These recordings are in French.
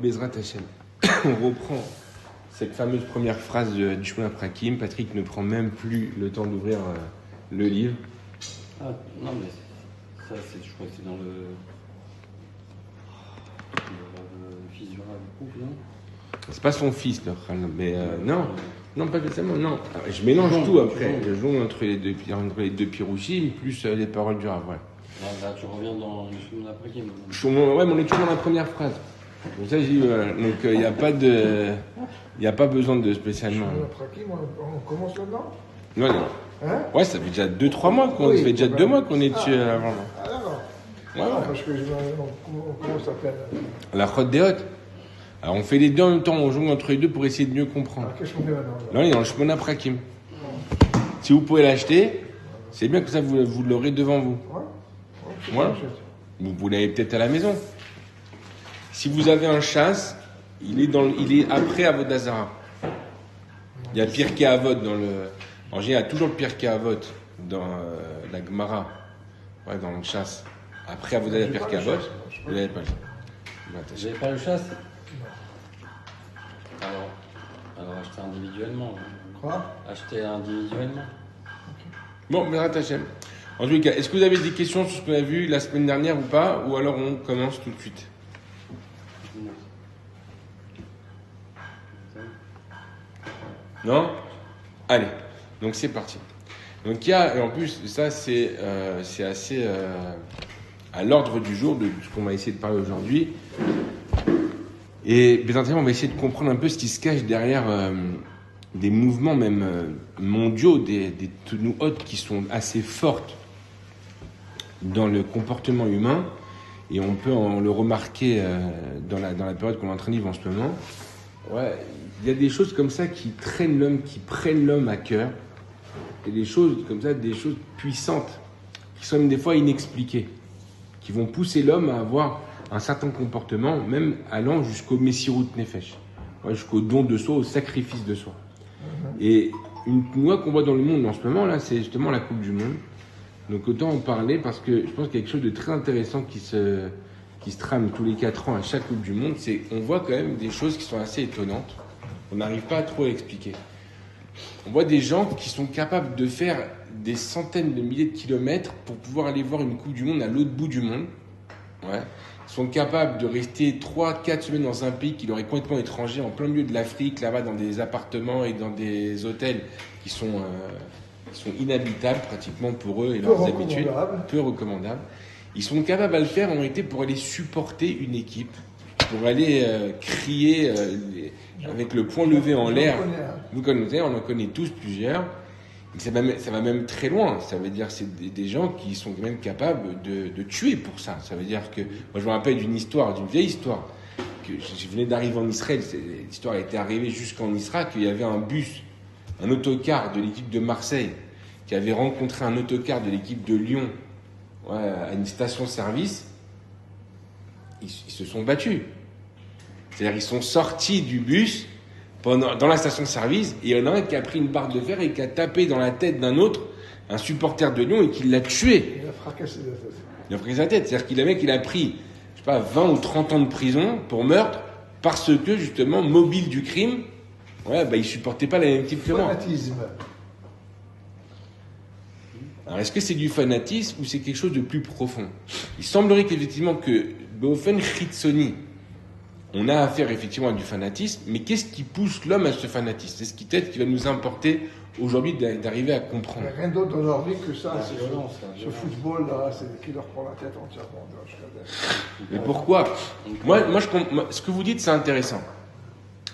Bezrat Hachem. On reprend cette fameuse première phrase du Shmona Prakim. Patrick ne prend même plus le temps d'ouvrir le livre. Ah, non, mais ça, je crois que c'est dans le fils du Rav Kook, non? C'est pas son fils, le Khan, mais non, pas spécialement, non. Je mélange tout après. Je joue entre les deux pirouchim, plus les paroles du Rav, ouais. Là, tu reviens dans le Shmona Prakim. Ouais, mais on est toujours dans la première phrase. Donc ça, donc il n'y a pas besoin de spécialement. On commence là-dedans? Non. Hein? Ouais, ça fait déjà 2-3 mois ça fait déjà 2 mois qu'on est dessus avant. Ah d'accord. Ouais. Parce que on commence à peine. La Chod des Hôtes. Alors on fait les deux en même temps, on joue entre les deux pour essayer de mieux comprendre. Alors, qu'est-ce qu'on fait maintenant? Là, on est dans le Shmona Prakim. Si vous pouvez l'acheter, c'est bien que ça vous l'aurez devant vous. Ouais. Vous l'avez peut-être à la maison. Si vous avez un chasse, il est après Avodazara. Il y a Pirkei Avot dans le. En général, il y a toujours le Pirkei Avot dans la Gemara. Ouais, dans le chasse. Après Avodazara Pirkei Avot. Vous n'avez pas le chasse. Vous n'avez pas le chasse? Alors acheter individuellement. Quoi? Acheter individuellement. Bon, Bezrat Hachem. En tous les cas, est-ce que vous avez des questions sur ce qu'on a vu la semaine dernière ou pas? Ou alors on commence tout de suite? Non? Allez, donc c'est parti. Donc il y a, et en plus, ça c'est assez à l'ordre du jour de ce qu'on va essayer de parler aujourd'hui. Et bien entendu, on va essayer de comprendre un peu ce qui se cache derrière des mouvements même mondiaux, des tenues hautes qui sont assez fortes dans le comportement humain. Et on peut le remarquer dans la période qu'on est en train de vivre en ce moment. Ouais, il y a des choses comme ça qui traînent l'homme, qui prennent l'homme à cœur. Et des choses comme ça, des choses puissantes, qui sont même des fois inexpliquées, qui vont pousser l'homme à avoir un certain comportement, même allant jusqu'au Messirut Nefesh, jusqu'au don de soi, au sacrifice de soi. Et une loi qu'on voit dans le monde en ce moment, là, c'est justement la Coupe du Monde. Donc autant en parler parce que je pense qu'il y a quelque chose de très intéressant qui se trame tous les 4 ans à chaque Coupe du Monde. C'est qu'on voit quand même des choses qui sont assez étonnantes. On n'arrive pas à trop expliquer. On voit des gens qui sont capables de faire des centaines de milliers de kilomètres pour pouvoir aller voir une Coupe du Monde à l'autre bout du monde. Ouais. Ils sont capables de rester 3-4 semaines dans un pays qui leur est complètement étranger, en plein milieu de l'Afrique, là-bas dans des appartements et dans des hôtels qui sont inhabitables pratiquement pour eux et leurs habitudes, peu recommandables. Ils sont capables à le faire en réalité pour aller supporter une équipe, pour aller crier avec le poing levé en l'air. Vous connaissez, on en connaît tous plusieurs. Ça va même très loin. Ça veut dire que c'est des gens qui sont même capables de tuer pour ça. Ça veut dire que, moi je me rappelle d'une vieille histoire, que je venais d'arriver en Israël. L'histoire était arrivée jusqu'en Israël, qu'il y avait un bus, un autocar de l'équipe de Marseille, qui avait rencontré un autocar de l'équipe de Lyon à une station-service. Ils se sont battus. C'est-à-dire ils sont sortis du bus dans la station-service, et il y en a un qui a pris une barre de fer et qui a tapé dans la tête d'un autre, un supporter de Lyon, et qui l'a tué. Il a fracassé la tête. Il a fracassé la tête. C'est-à-dire qu'il a pris, je sais pas, 20 ou 30 ans de prison pour meurtre, parce que, justement, mobile du crime, il supportait pas la même type que moi. Fanatisme. Alors, est-ce que c'est du fanatisme ou c'est quelque chose de plus profond? Il semblerait qu'effectivement que, Beofen Chitzoni, on a affaire effectivement à du fanatisme, mais qu'est-ce qui pousse l'homme à ce fanatisme? C'est ce qui peut-être qui va nous importer aujourd'hui d'arriver à comprendre. Il n'y a rien d'autre dans leur vie que ça. C'est violent, ça. Ce football là, c'est qui leur prend la tête entièrement. Mais pourquoi? Moi, ce que vous dites, c'est intéressant.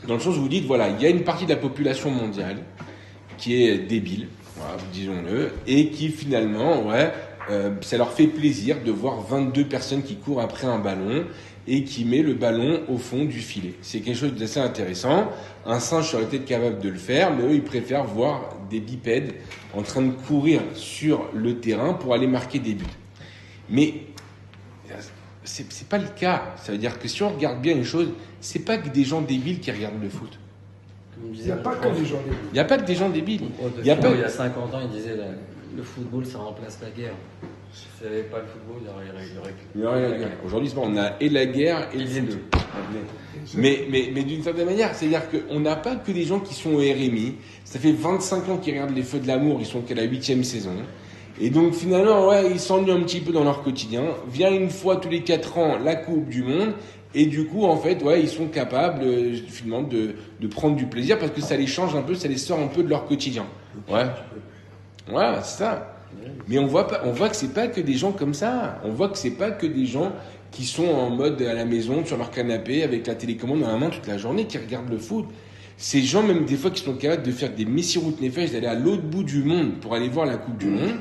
Dans le sens où vous dites, voilà, il y a une partie de la population mondiale qui est débile, disons-le, et qui finalement, ça leur fait plaisir de voir 22 personnes qui courent après un ballon et qui met le ballon au fond du filet. C'est quelque chose d'assez intéressant. Un singe aurait été capable de le faire, mais eux, ils préfèrent voir des bipèdes en train de courir sur le terrain pour aller marquer des buts. Mais c'est pas le cas. Ça veut dire que si on regarde bien une chose, c'est pas que des gens débiles qui regardent le foot. Il n'y a pas que des gens débiles. Il n'y a pas que des gens débiles. Il y a 50 ans, il disait le football, ça remplace la guerre. S'il n'y avait pas le football, Il y aurait la guerre. Aujourd'hui, on a et la guerre et le foot. Mais d'une certaine manière, c'est-à-dire qu'on n'a pas que des gens qui sont au RMI. Ça fait 25 ans qu'ils regardent les Feux de l'amour, ils sont qu'à la 8e saison. Et donc finalement, ouais, ils s'ennuient un petit peu dans leur quotidien. Vient une fois tous les 4 ans la Coupe du Monde. Et du coup, en fait, ouais, ils sont capables finalement de prendre du plaisir parce que ça les change un peu, ça les sort un peu de leur quotidien. Ouais. Ouais, c'est ça. Mais on voit que c'est pas que des gens comme ça. On voit que c'est pas que des gens qui sont en mode à la maison, sur leur canapé, avec la télécommande dans la main toute la journée, qui regardent le foot. Ces gens, même des fois, qui sont capables de faire des messiroutes nefesh, d'aller à l'autre bout du monde pour aller voir la Coupe du Monde.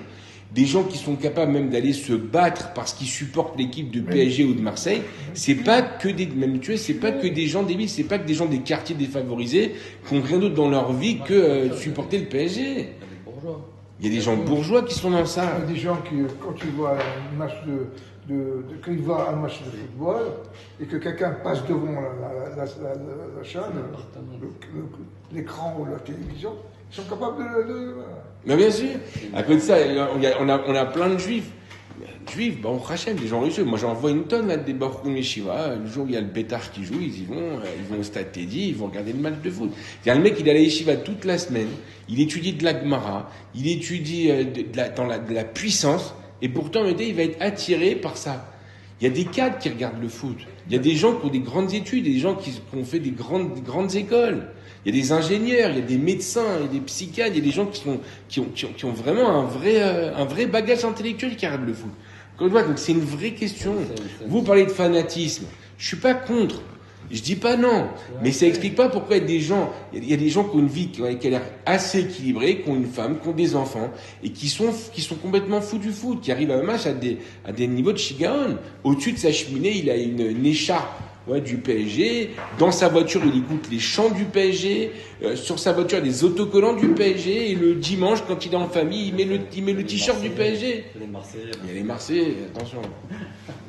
Des gens qui sont capables même d'aller se battre parce qu'ils supportent l'équipe de PSG ou de Marseille. C'est pas que c'est pas que des gens débiles, c'est pas que des gens des quartiers défavorisés qui ont rien d'autre dans leur vie que supporter le PSG. Il y a des gens bourgeois qui sont dans ça. Il y a des gens qui, quand tu vois un match quand ils voient un match de football et que quelqu'un passe devant la chaîne, l'écran ou la télévision, ils sont capables de... Mais bien sûr. À côté de ça, on a plein de juifs. Juifs, bah on rachète des gens religieux. Moi, j'en vois une tonne là des Baruch Yeshiva. Le jour où il y a le Bétar qui joue, ils vont au Stade Teddy, ils vont regarder le match de foot. Il y a le mec, il est à la Yeshiva toute la semaine. Il étudie de la Gemara, il étudie de la puissance, et pourtant, il va être attiré par ça. Il y a des cadres qui regardent le foot. Il y a des gens qui ont des grandes études, des gens qui ont fait des grandes écoles. Il y a des ingénieurs, il y a des médecins, il y a des psychiatres, il y a des gens qui ont vraiment un vrai bagage intellectuel qui regardent le foot. Donc c'est une vraie question. Vous parlez de fanatisme. Je suis pas contre. Je dis pas non. Mais ça explique pas pourquoi il y a des gens qui ont une vie qui a l'air assez équilibrée, qui ont une femme, qui ont des enfants, et qui sont complètement fous du foot, qui arrivent à un match à des niveaux de shigaon. Au-dessus de sa cheminée, il a une écharpe. Ouais, du PSG. Dans sa voiture, il écoute les chants du PSG. Sur sa voiture, les autocollants du PSG. Et le dimanche, quand il est en famille, il met le t-shirt du PSG. Il y a les Marseillais. Il y a les Marseillais, attention.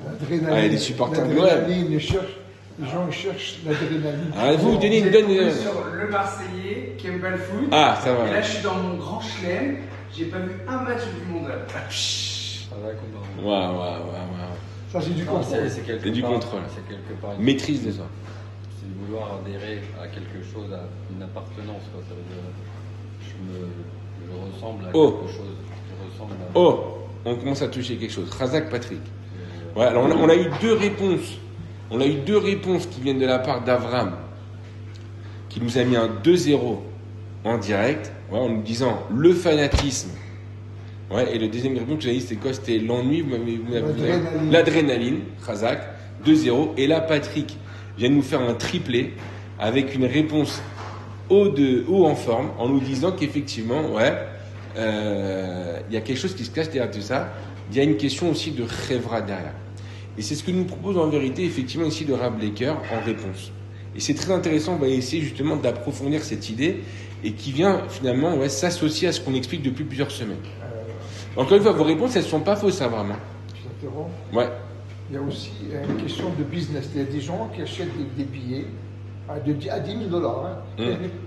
L'adrénaline. Ah, il y a des supporters de l'OM. Les gens cherchent l'adrénaline. Ah, vous donnez une donne. Sur le Marseillais qui aime pas le foot. Ah, ça va. Et là, je suis dans mon grand chelem. J'ai pas vu un match du mondial. Waouh. Ça, c'est du contrôle. C'est du contrôle. C'est quelque part. Maîtrise de ça. C'est de vouloir adhérer à quelque chose, à une appartenance. Quoi. Ça veut dire, je ressemble à quelque chose. Je ressemble à... Oh, on commence à toucher quelque chose. Razak Patrick. Ouais, alors on a eu deux réponses. On a eu deux réponses qui viennent de la part d'Avram, qui nous a mis un 2-0 en direct, ouais, en nous disant le fanatisme. Ouais, et le deuxième réponse que j'ai dit, c'était quoi? C'était l'ennui, l'adrénaline, Razak, 2-0. Et là, Patrick vient de nous faire un triplé avec une réponse haut en forme, en nous disant qu'effectivement, ouais, il y a quelque chose qui se cache derrière tout ça. Il y a une question aussi de Chevra derrière. Et c'est ce que nous propose en vérité, effectivement, ici le Rav Blecker en réponse. Et c'est très intéressant, on va essayer justement d'approfondir cette idée et qui vient finalement s'associer à ce qu'on explique depuis plusieurs semaines. Encore une fois, vos réponses, elles ne sont pas fausses, vraiment. Je t'interromps. Ouais. Il y a aussi une question de business. Il y a des gens qui achètent des billets à 10 000 $,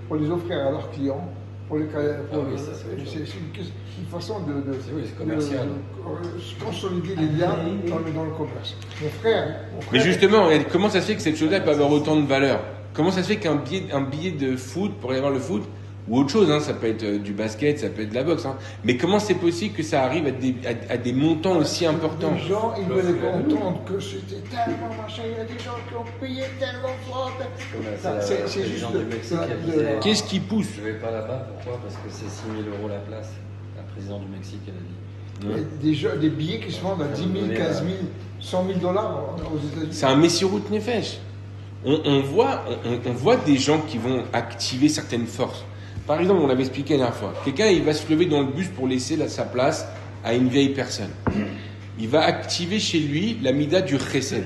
pour les offrir à leurs clients. C'est une façon de consolider les liens dans le commerce. Mon frère, mais justement, comment ça se fait que cette chose-là peut avoir autant de valeur? Comment ça se fait qu'un billet de foot, pour aller voir le foot, ou autre chose, ça peut être du basket, ça peut être de la boxe, mais comment c'est possible que ça arrive à des montants aussi importants? Les gens, ils veulent entendre que c'était tellement machin, il y a des gens qui ont payé tellement fort. C'est juste Qu'est-ce qui pousse? Je ne vais pas là-bas, pourquoi? Parce que c'est 6 000 € la place. La présidente du Mexique, elle a dit. Des billets qui se vendent à 10 000, 15 000, 100 000 $ aux États-Unis. C'est un messiroute nefesh. On voit des gens qui vont activer certaines forces. Par exemple, on l'avait expliqué la dernière fois. Quelqu'un, il va se lever dans le bus pour laisser sa place à une vieille personne. Il va activer chez lui la mida du chesed.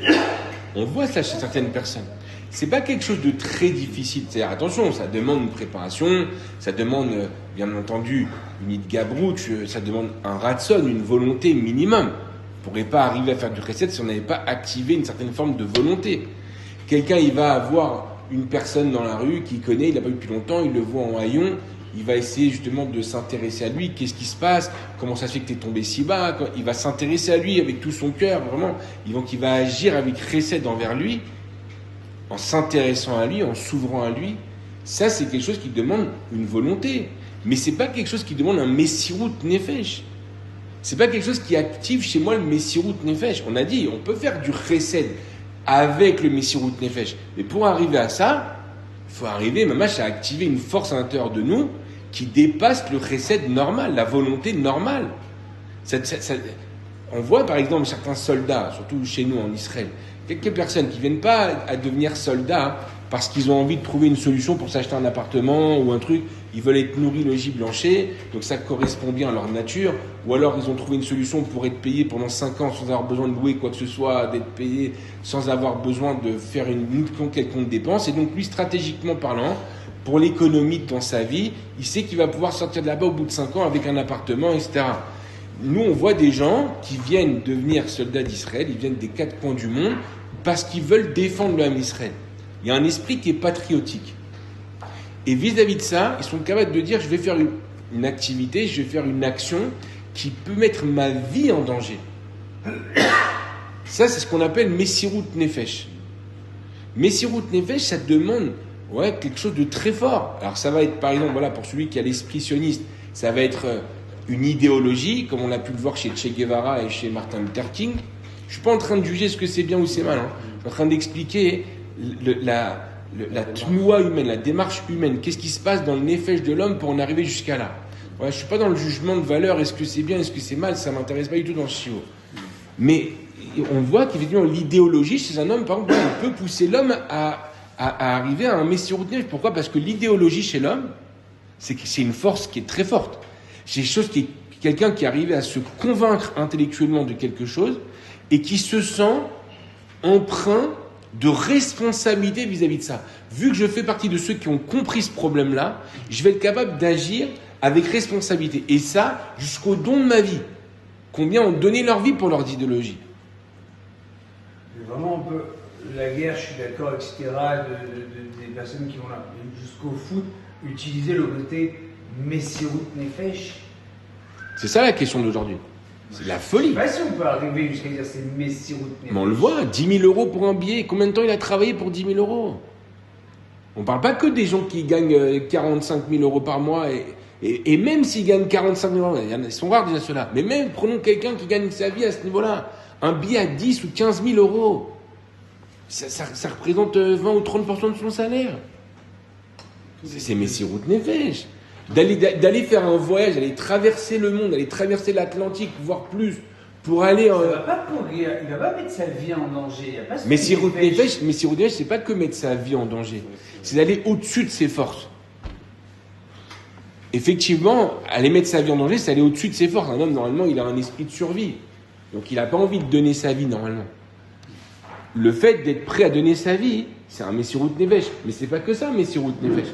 On voit ça chez certaines personnes. C'est pas quelque chose de très difficile. C'est-à-dire, attention, ça demande une préparation, ça demande, bien entendu, une idgabrout, ça demande un ratson, une volonté minimum. On ne pourrait pas arriver à faire du chesed si on n'avait pas activé une certaine forme de volonté. Quelqu'un, il va avoir une personne dans la rue qu'il connaît, il l'a pas vu depuis longtemps, il le voit en haillon, il va essayer justement de s'intéresser à lui. Qu'est-ce qui se passe? Comment ça se fait que tu es tombé si bas? Il va s'intéresser à lui avec tout son cœur, vraiment. Donc il va agir avec chesed envers lui, en s'intéressant à lui, en s'ouvrant à lui. Ça, c'est quelque chose qui demande une volonté. Mais c'est pas quelque chose qui demande un messirut nefesh. C'est pas quelque chose qui active chez moi le messirut nefesh. On a dit, on peut faire du chesed avec le messirut nefesh. Mais pour arriver à ça, il faut arriver, mamash, à activer une force à l'intérieur de nous qui dépasse le chesed normal, la volonté normale. On voit par exemple certains soldats, surtout chez nous en Israël, quelques personnes qui ne viennent pas à devenir soldats parce qu'ils ont envie de trouver une solution pour s'acheter un appartement ou un truc, ils veulent être nourris, logis, blanchis, donc ça correspond bien à leur nature, ou alors ils ont trouvé une solution pour être payés pendant 5 ans sans avoir besoin de louer quoi que ce soit, d'être payés sans avoir besoin de faire une quelconque dépense, et donc lui, stratégiquement parlant, pour l'économie dans sa vie, il sait qu'il va pouvoir sortir de là-bas au bout de 5 ans avec un appartement, etc. Nous, on voit des gens qui viennent devenir soldats d'Israël, ils viennent des 4 coins du monde, parce qu'ils veulent défendre le Ham Israël. Il y a un esprit qui est patriotique. Et vis-à-vis de ça, ils sont capables de dire, je vais faire une activité, je vais faire une action qui peut mettre ma vie en danger. Ça, c'est ce qu'on appelle Messirut Nefesh. Messirut Nefesh, ça demande quelque chose de très fort. Alors ça va être, par exemple, voilà, pour celui qui a l'esprit sioniste, ça va être une idéologie, comme on a pu le voir chez Che Guevara et chez Martin Luther King. Je ne suis pas en train de juger ce que c'est bien ou c'est mal. Je suis en train d'expliquer la tnoua humaine, la démarche humaine. Qu'est-ce qui se passe dans le nefesh de l'homme pour en arriver jusqu'à là? Je ne suis pas dans le jugement de valeur, est-ce que c'est bien, est-ce que c'est mal, ça ne m'intéresse pas du tout dans le chiot. Mais on voit qu'effectivement l'idéologie chez un homme, par exemple, elle peut pousser l'homme à arriver à un messirut nefesh. Pourquoi? Parce que l'idéologie chez l'homme, c'est une force qui est très forte. C'est quelqu'un qui est arrivé à se convaincre intellectuellement de quelque chose et qui se sent empreint de responsabilité vis-à-vis de ça. Vu que je fais partie de ceux qui ont compris ce problème-là, je vais être capable d'agir avec responsabilité. Et ça, jusqu'au don de ma vie. Combien ont donné leur vie pour leurs idéologies? Vraiment, on peut, la guerre, je suis d'accord, etc., des personnes qui vont là, jusqu'au foot, utiliser le côté Messirut Nefesh. C'est ça la question d'aujourd'hui. C'est la folie. Je ne sais pas si on peut arriver jusqu'à dire c'est Messirut Nefesh. Mais on le voit, 10 000 euros pour un billet. Combien de temps il a travaillé pour 10 000 euros? On ne parle pas que des gens qui gagnent 45 000 euros par mois. Et même s'ils gagnent 45 000 euros, ils sont rares déjà ceux-là. Mais même, prenons quelqu'un qui gagne sa vie à ce niveau-là. Un billet à 10 ou 15 000 euros. Ça représente 20 ou 30% de son salaire. C'est Messirut Nefesh. D'aller faire un voyage, d'aller traverser le monde, d'aller traverser l'Atlantique, voire plus, pour aller... Il ne va pas mettre sa vie en danger. Messirut Nefesh, c'est pas que mettre sa vie en danger. C'est d'aller au-dessus de ses forces. Effectivement, aller mettre sa vie en danger, c'est aller au-dessus de ses forces. Un homme, normalement, il a un esprit de survie. Donc, il n'a pas envie de donner sa vie, normalement. Le fait d'être prêt à donner sa vie, c'est un Messirut Nefesh. Mais c'est pas que ça, Messirut Nefesh.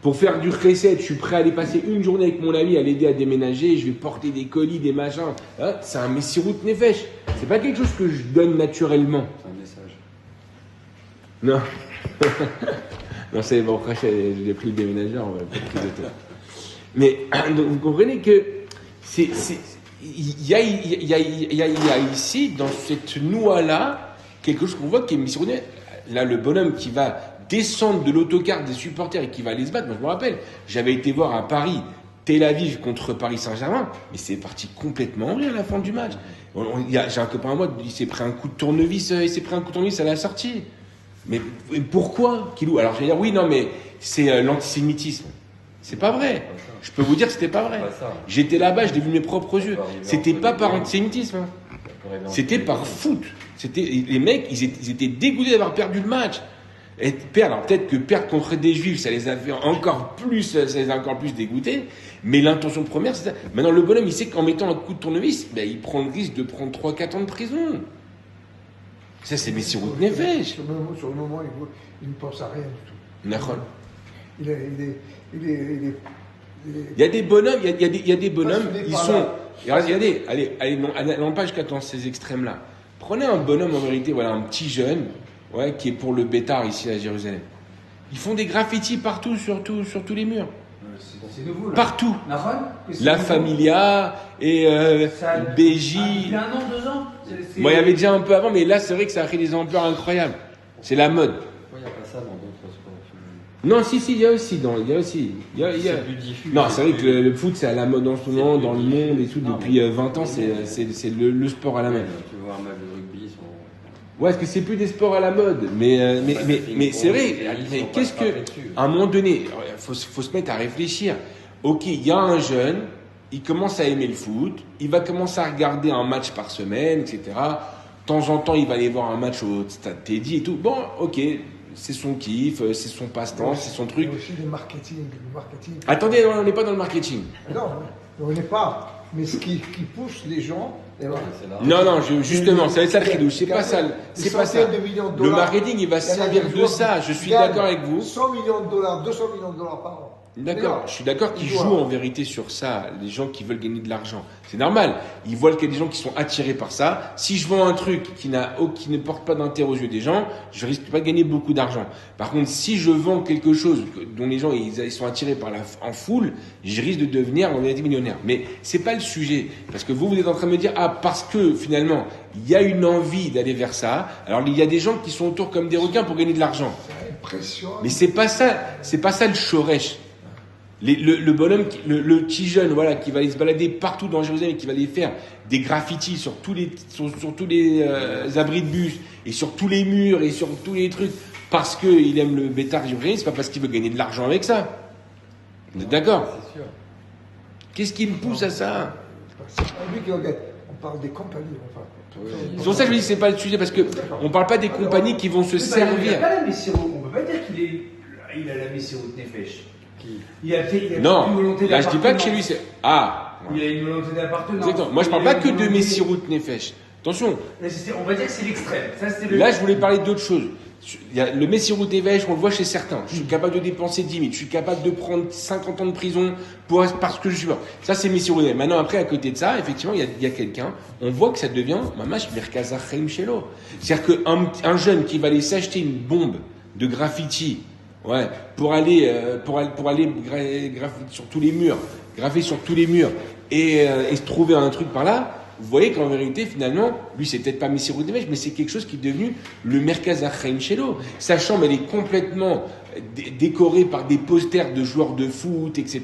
Pour faire du chesed, je suis prêt à aller passer une journée avec mon ami, à l'aider à déménager, je vais porter des colis, des machins. C'est un Messirut Nefesh. C'est pas quelque chose que je donne naturellement. C'est un message. Non. Non, c'est bon, après, j'ai pris le déménageur, on va pas pris de temps. Mais donc, vous comprenez que il y a ici, dans cette noix-là, quelque chose qu'on voit qui est Messirut Nefesh. Là, le bonhomme qui va descendre de l'autocar des supporters et qui va aller se battre. Moi, je me rappelle, j'avais été voir à Paris, Tel Aviv contre Paris Saint-Germain, mais c'est parti complètement en rire à la fin du match. J'ai un copain à moi, il s'est pris un coup de tournevis, à la sortie. Mais pourquoi, Kilou? Alors, je vais dire, oui, non, mais c'est l'antisémitisme. C'est pas vrai. Je peux vous dire que c'était pas vrai. J'étais là-bas, je l'ai vu de mes propres yeux. C'était pas par antisémitisme. C'était par foot. Les mecs, ils étaient dégoûtés d'avoir perdu le match. Et alors peut-être que perdre contre des juifs, ça les a encore plus dégoûtés, mais l'intention première, c'est ça. Maintenant, le bonhomme, il sait qu'en mettant un coup de tournevis, il prend le risque de prendre 3-4 ans de prison. Ça, c'est Messirut Nefesh. Sur le moment, il ne pense à rien du tout. D'accord. Il est Il y a des bonhommes, il y a des bonhommes, ils sont... Regardez, allez, non pas jusqu'à dans ces extrêmes-là. Prenez un bonhomme, en vérité, voilà, un petit jeune, qui est pour le Bétar ici à Jérusalem. Ils font des graffitis partout, sur tous les murs. C'est nouveau. Là. Partout. Nahon, La Familia et BJ. Il y a 1 an, 2 ans. Moi, il y avait déjà un peu avant, mais là, c'est vrai que ça a pris des ampleurs incroyables. C'est la mode. Pourquoi il n'y a pas ça dans d'autres sports? Non, si, il y a aussi. C'est plus diffus. Non, c'est vrai que le foot, c'est à la mode en ce moment, dans le monde et tout. Depuis 20 ans, c'est le sport à la mode. Tu vois un match de rugby, Ouais, est-ce que c'est plus des sports à la mode? Mais c'est vrai. Mais qu'est-ce que, à un moment donné, faut se mettre à réfléchir. Ok, il y a un jeune, il commence à aimer le foot, il va commencer à regarder un match par semaine, etc. De temps en temps, il va aller voir un match au Stade Teddy et tout. Bon, ok, c'est son kiff, c'est son passe-temps, c'est son truc. Il y a aussi le marketing. Attendez, on n'est pas dans le marketing. Non, on n'est pas. Mais ce qui pousse les gens. Non, justement, ça va être ça le chidouche. C'est pas ça. C'est pas ça. Le marketing, il va servir de ça. Je suis d'accord avec vous. 100 millions de dollars, 200 millions de dollars par an. D'accord, je suis d'accord qu'ils jouent en vérité sur ça, les gens qui veulent gagner de l'argent. C'est normal. Ils voient qu'il y a des gens qui sont attirés par ça. Si je vends un truc qui ne porte pas d'intérêt aux yeux des gens, je risque pas de gagner beaucoup d'argent. Par contre, si je vends quelque chose dont les gens ils sont attirés par en foule, je risque de devenir en vérité millionnaire. Mais c'est pas le sujet. Parce que vous êtes en train de me dire, parce que finalement, il y a une envie d'aller vers ça. Alors, il y a des gens qui sont autour comme des requins pour gagner de l'argent. Mais c'est pas ça le shoresh. Le bonhomme, le petit jeune, voilà, qui va aller se balader partout dans Jérusalem et qui va aller faire des graffitis sur tous les abris de bus et sur tous les murs et sur tous les trucs parce qu'il aime le bétard jérusalem, c'est pas parce qu'il veut gagner de l'argent avec ça. Vous êtes d'accord? C'est sûr. Qu'est-ce qui me pousse à ça? C'est pas lui qui regarde. On parle des compagnies. C'est pour ça que je dis que c'est pas le sujet parce que on parle pas des compagnies qui vont se servir. Il n'a pas la Messirut. On peut pas dire qu'il a la Messirut Nefesh. Il a Non, une volonté là je dis pas que chez lui c'est... Il a une volonté d'appartenance. Exactement. Moi je parle pas que de Messirut Nefesh. Attention. On va dire que c'est l'extrême. Là je voulais parler d'autre chose. Il y a le Messirut Nefesh, on le voit chez certains. Je suis capable de dépenser 10 000. Je suis capable de prendre 50 ans de prison parce que je suis mort. Ça c'est Messirut Nefesh. Maintenant après à côté de ça, effectivement il y a quelqu'un. On voit que ça devient Mamash Merkaz HaChaim Shelo. C'est-à-dire qu'un jeune qui va aller s'acheter une bombe de graffiti. Ouais, pour aller sur tous les murs, graffer sur tous les murs et se trouver un truc par là, vous voyez qu'en vérité, finalement, lui, c'est peut-être pas Messirut Nefesh, mais c'est quelque chose qui est devenu le Merkaz HaChaim Shelo. Sa chambre, elle est complètement décorée par des posters de joueurs de foot, etc.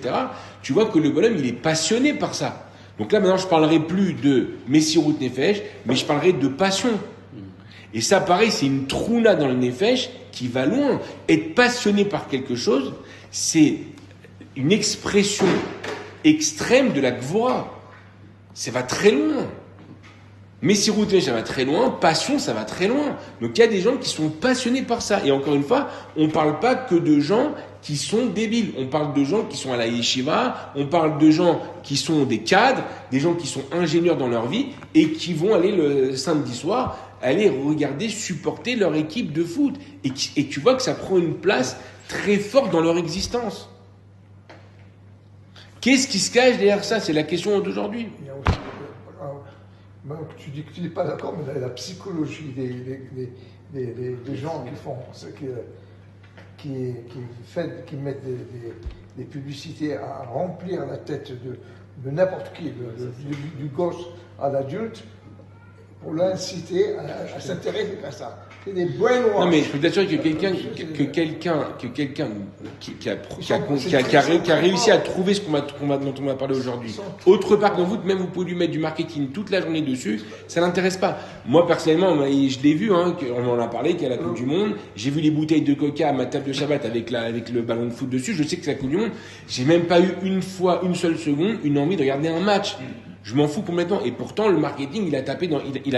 Tu vois que le bonhomme, il est passionné par ça. Donc là, maintenant, je parlerai plus de Messirut Nefesh, mais je parlerai de passion. Et ça, pareil, c'est une trouna dans le Nefesh qui va loin. Être passionné par quelque chose, c'est une expression extrême de la Gvora. Ça va très loin. Messirut Nefesh, ça va très loin. Passion, ça va très loin. Donc il y a des gens qui sont passionnés par ça. Et encore une fois, on ne parle pas que de gens qui sont débiles. On parle de gens qui sont à la yeshiva, on parle de gens qui sont des cadres, des gens qui sont ingénieurs dans leur vie et qui vont aller le samedi soir aller regarder, supporter leur équipe de foot. Et tu vois que ça prend une place très forte dans leur existence. Qu'est-ce qui se cache derrière ça? C'est la question d'aujourd'hui. Il y a aussi, tu dis que tu n'es pas d'accord, mais la psychologie des gens qui font ce qui mettent des publicités à remplir la tête de n'importe qui, du gosse à l'adulte, pour l'inciter à s'intéresser à ça. C'est des bois noirs. Non, mais je peux t'assurer que quelqu'un qui a réussi à trouver dont on va parler aujourd'hui, autre part que vous, même vous pouvez lui mettre du marketing toute la journée dessus, ça l'intéresse pas. Moi, personnellement, je l'ai vu, on en a parlé, qu'il y a la Coupe du Monde. J'ai vu les bouteilles de coca à ma table de Shabbat avec le ballon de foot dessus. Je sais que c'est la Coupe du Monde. J'ai même pas eu une seule seconde, une envie de regarder un match. Je m'en fous complètement. Et pourtant, le marketing, il a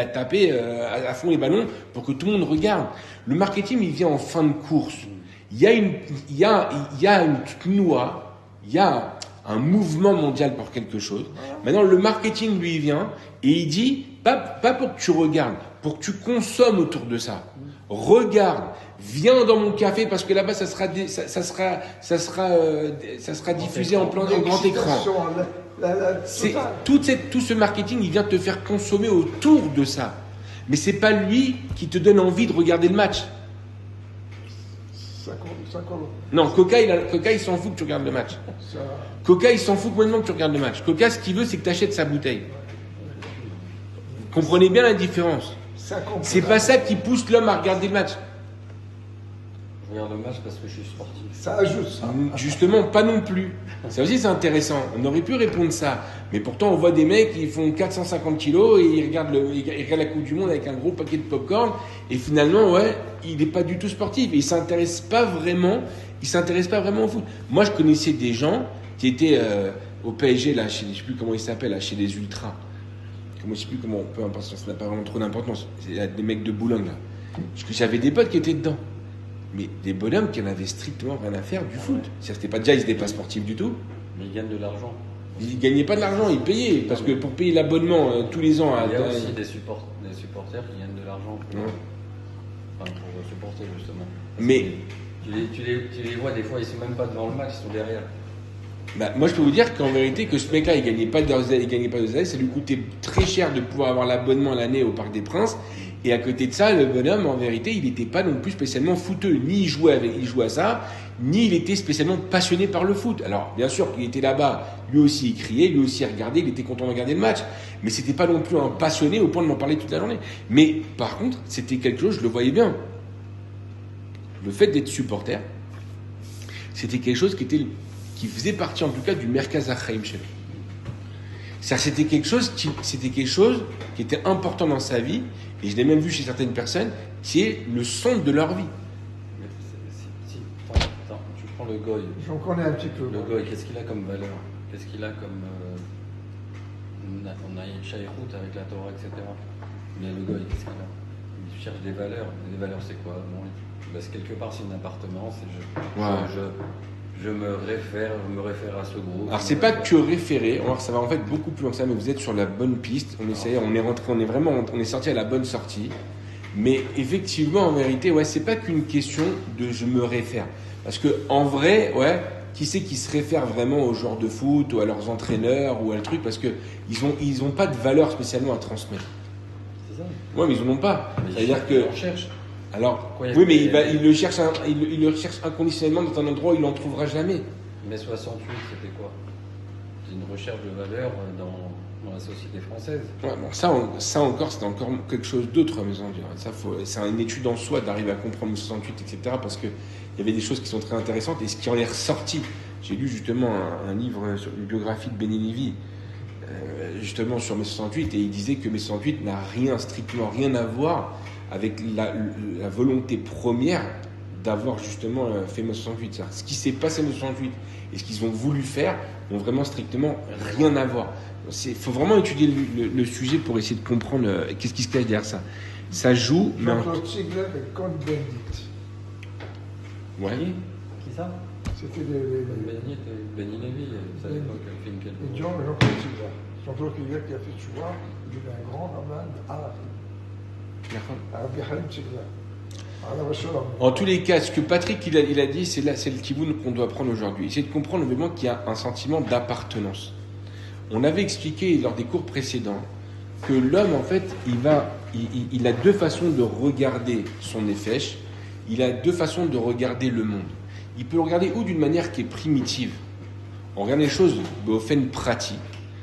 tapé à fond les ballons pour que tout le monde regarde. Le marketing, il vient en fin de course. Il y a une noix, il y a un mouvement mondial pour quelque chose. Maintenant, le marketing, lui, il vient et il dit, pas pour que tu regardes, pour que tu consommes autour de ça. Regarde, viens dans mon café parce que là-bas, ça sera diffusé en grand écran. Tout ce marketing, il vient te faire consommer autour de ça. Mais c'est pas lui qui te donne envie de regarder le match. 50. Non, Coca, il s'en fout que tu regardes le match. Ça, Coca, il s'en fout complètement que tu regardes le match. Coca, ce qu'il veut, c'est que tu achètes sa bouteille. Vous comprenez bien la différence. 50. C'est pas ça qui pousse l'homme à regarder le match. Je regarde le match parce que je suis sportif. Ça ajoute ça. Justement, pas non plus. Ça aussi, c'est intéressant. On aurait pu répondre ça. Mais pourtant, on voit des mecs qui font 450 kilos et ils regardent la Coupe du Monde avec un gros paquet de popcorn. Et finalement, ouais, il n'est pas du tout sportif. Et il s'intéresse pas vraiment au foot. Moi, je connaissais des gens qui étaient au PSG, là, je ne sais plus comment ils s'appellent, là, chez les Ultras. Je ne sais plus comment, peu importe, ça n'a pas vraiment trop d'importance. C'est des mecs de Boulogne, là. Parce que j'avais des potes qui étaient dedans. Mais des bonhommes qui n'avaient strictement rien à faire du foot. C'est-à-dire, c'était pas déjà, ils n'étaient pas sportifs du tout. Mais ils gagnent de l'argent. Ils gagnaient pas de l'argent, ils payaient. Parce que pour payer l'abonnement tous les ans à. Il y a aussi des supporters qui gagnent de l'argent pour supporter, justement. Mais. Tu les vois, des fois, ils sont même pas devant le match, ils sont derrière. Bah, moi, je peux vous dire qu'en vérité, que ce mec-là, il gagnait pas d'oseille, ça lui coûtait très cher de pouvoir avoir l'abonnement l'année au Parc des Princes. Et à côté de ça, le bonhomme, en vérité, il n'était pas non plus spécialement footeux. Ni il jouait à ça, ni il était spécialement passionné par le foot. Alors, bien sûr qu'il était là-bas, lui aussi il criait, lui aussi il regardait, il était content de regarder le match. Mais c'était pas non plus un passionné au point de m'en parler toute la journée. Mais par contre, c'était quelque chose, je le voyais bien. Le fait d'être supporter, c'était quelque chose qui faisait partie en tout cas du Merkaz HaChaim chez lui. C'était quelque chose qui était important dans sa vie, et je l'ai même vu chez certaines personnes, qui est le centre de leur vie. Mais attends, tu prends le goy. J'en connais un petit peu. Le goy, qu'est-ce qu'il a comme valeur? Qu'est-ce qu'il a comme... on a une chaïroute avec la Torah, etc. Mais le goy, qu'est-ce qu'il a? Il cherche des valeurs. Les valeurs, c'est quoi? Bon, parce que quelque part, c'est une appartenance, et je me réfère à ce groupe. Alors c'est pas que référer, ça va en fait beaucoup plus loin que ça, mais vous êtes sur la bonne piste. On est sorti à la bonne sortie. Mais effectivement, en vérité, ouais, c'est pas qu'une question de je me réfère. Parce que en vrai, ouais, qui c'est qui se réfère vraiment aux joueurs de foot ou à leurs entraîneurs ou à le truc, parce que ils ont pas de valeur spécialement à transmettre. C'est ça. Ouais, mais ils en ont pas. C'est-à-dire que on cherche. Alors, oui, mais il le cherche inconditionnellement dans un endroit où il n'en trouvera jamais. Mais 68, c'était quoi? C'est une recherche de valeur dans la société française. Ouais, bon, ça encore, c'est encore quelque chose d'autre à mes envies. C'est une étude en soi d'arriver à comprendre 68, etc. Parce qu'il y avait des choses qui sont très intéressantes et ce qui en est ressorti. J'ai lu justement un livre sur une biographie de Benny Lévy, justement sur mai 68, et il disait que mai 68 n'a strictement rien à voir avec la volonté première d'avoir justement fait mai 68. Ce qui s'est passé mai 68 et ce qu'ils ont voulu faire n'ont vraiment strictement rien à voir. Il faut vraiment étudier le sujet pour essayer de comprendre qu'est-ce qui se cache derrière ça. Ça joue, mais... Jean-Claude Ziegler et Cohn Bendit. Ouais. Qui ça? C'était Benny Lévy, c'est à l'époque, le film et Jean-Claude Ziegler. Jean-Claude Ziegler qui a fait Tchouva, il est un grand rabbin arabe. En tous les cas, ce que Patrick il a dit, c'est le tiboun qu'on doit prendre aujourd'hui. C'est de comprendre vraiment qu'il y a un sentiment d'appartenance. On avait expliqué lors des cours précédents que l'homme, en fait, il a deux façons de regarder son nefesh, il a deux façons de regarder le monde. Il peut le regarder ou d'une manière qui est primitive, on regarde les choses au fait pratique,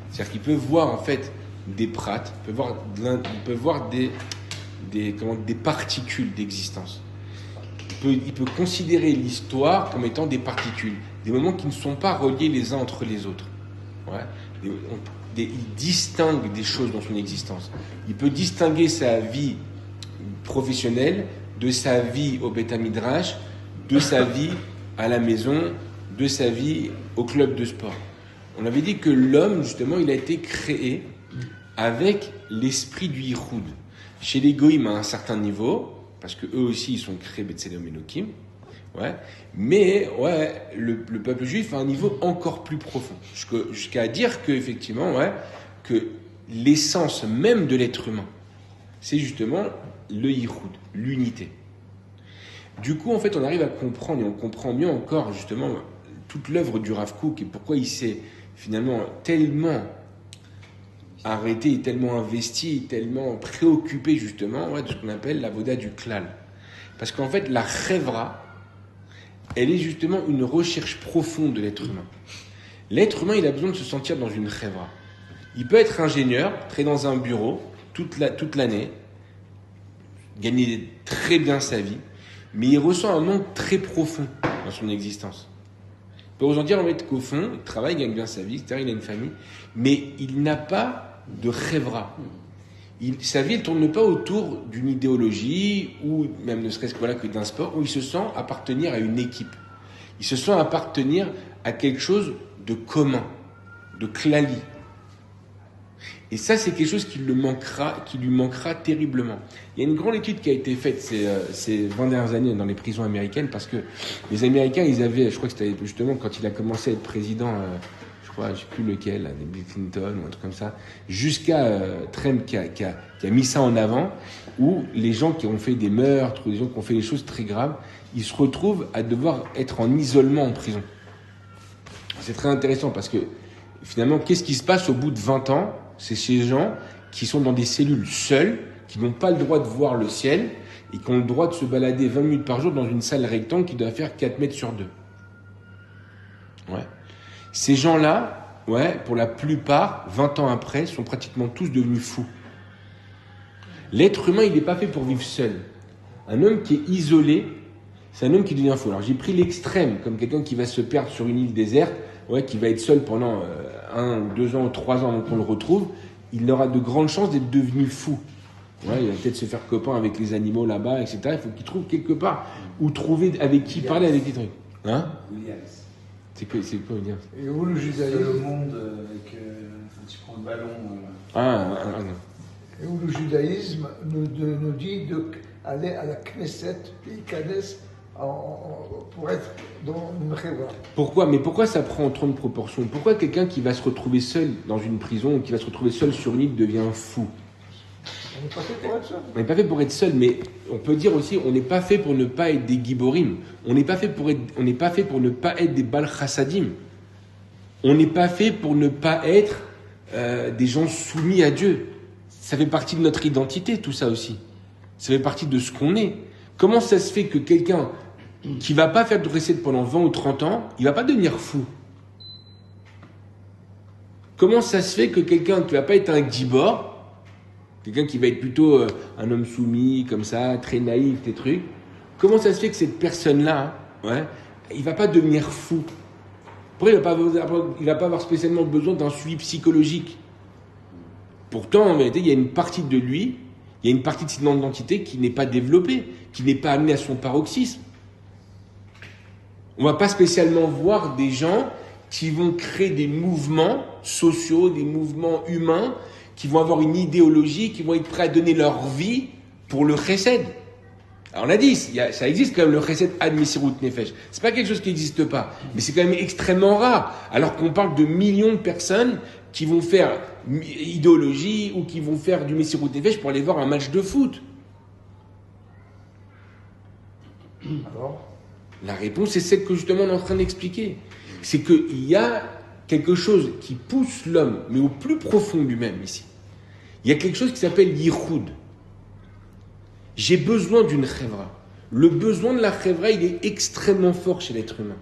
c'est-à-dire qu'il peut voir en fait des prates, il peut voir des particules d'existence. Il peut considérer l'histoire comme étant des particules, des moments qui ne sont pas reliés les uns entre les autres. Ouais. Il distingue des choses dans son existence. Il peut distinguer sa vie professionnelle de sa vie au Beth Midrash, de sa vie à la maison, de sa vie au club de sport. On avait dit que l'homme, justement, il a été créé avec l'esprit du Yichud. Chez les Goïms, à un certain niveau, parce que eux aussi, ils sont créés Betselem Elohim, ouais, mais ouais, le peuple juif a un niveau encore plus profond. Jusqu'à dire que, effectivement, ouais, que l'essence même de l'être humain, c'est justement le Yichud, l'unité. Du coup, en fait, on arrive à comprendre, et on comprend mieux encore, justement, toute l'œuvre du Rav Kook et pourquoi il s'est finalement tellement arrêté, tellement investi, tellement préoccupé justement de ce qu'on appelle la voda du klal. Parce qu'en fait, la chevra, elle est justement une recherche profonde de l'être humain. L'être humain, il a besoin de se sentir dans une chevra. Il peut être ingénieur, travailler dans un bureau toute l'année, gagner très bien sa vie, mais il ressent un manque très profond dans son existence. Il peut ressentir en fait qu'au fond, il travaille, gagne bien sa vie, etc., il a une famille, mais il n'a pas de chevra. Sa vie ne tourne pas autour d'une idéologie ou même ne serait-ce que d'un sport où il se sent appartenir à une équipe. Il se sent appartenir à quelque chose de commun, de clali. Et ça, c'est quelque chose qui lui manquera terriblement. Il y a une grande étude qui a été faite ces 20 dernières années dans les prisons américaines parce que les Américains, je crois que c'était justement quand il a commencé à être président, je ne sais plus lequel, Bill Clinton ou un truc comme ça, jusqu'à Trump qui a mis ça en avant, où les gens qui ont fait des meurtres, ou les gens qui ont fait des choses très graves, ils se retrouvent à devoir être en isolement en prison. C'est très intéressant parce que finalement, qu'est-ce qui se passe au bout de 20 ans ? C'est ces gens qui sont dans des cellules seuls, qui n'ont pas le droit de voir le ciel et qui ont le droit de se balader 20 minutes par jour dans une salle rectangle qui doit faire 4 mètres sur 2. Ouais. Ces gens-là, pour la plupart, 20 ans après, sont pratiquement tous devenus fous. L'être humain, il n'est pas fait pour vivre seul. Un homme qui est isolé, c'est un homme qui devient fou. Alors j'ai pris l'extrême, comme quelqu'un qui va se perdre sur une île déserte, qui va être seul pendant 1 ou 2 ans ou 3 ans avant qu'on le retrouve, il aura de grandes chances d'être devenu fou. Il va peut-être se faire copain avec les animaux là-bas, etc. Il faut qu'il trouve quelque part où trouver avec qui parler avec des trucs. Hein ? Williams. C'est quoi Williams ? Et où le judaïsme Le monde avec quand tu prends le ballon. Et où le judaïsme nous dit d'aller à la Knesset, Ikanes, pour être dans une chevra. Pourquoi ? Mais pourquoi ça prend autant de proportions ? Pourquoi quelqu'un qui va se retrouver seul dans une prison ou qui va se retrouver seul sur une île devient fou ? On n'est pas fait pour être seul. On n'est pas fait pour être seul, mais on peut dire aussi on n'est pas fait pour ne pas être des giborim. On n'est pas fait pour ne pas être des bal chassadim. On n'est pas fait pour ne pas être des gens soumis à Dieu. Ça fait partie de notre identité, tout ça aussi. Ça fait partie de ce qu'on est. Comment ça se fait que quelqu'un qui ne va pas faire de recette pendant 20 ou 30 ans, il ne va pas devenir fou ? Comment ça se fait que quelqu'un qui ne va pas être un gibor, quelqu'un qui va être plutôt un homme soumis, comme ça, très naïf, des trucs, comment ça se fait que cette personne-là, il ne va pas devenir fou ? Pourquoi il va pas avoir spécialement besoin d'un suivi psychologique ? Pourtant, en vérité, il y a une partie de lui, il y a une partie de son identité qui n'est pas développée, qui n'est pas amenée à son paroxysme. On ne va pas spécialement voir des gens qui vont créer des mouvements sociaux, des mouvements humains, qui vont avoir une idéologie, qui vont être prêts à donner leur vie pour le chesed. Alors on a dit, ça existe quand même le chesed ad mesirut nefesh. C'est pas quelque chose qui n'existe pas, mais c'est quand même extrêmement rare. Alors qu'on parle de millions de personnes qui vont faire idéologie ou qui vont faire du mesirut nefesh pour aller voir un match de foot. Alors, la réponse est celle que justement on est en train d'expliquer. C'est qu'il y a quelque chose qui pousse l'homme, mais au plus profond de lui-même ici. Il y a quelque chose qui s'appelle yichud. J'ai besoin d'une chevra. Le besoin de la chevra, il est extrêmement fort chez l'être humain.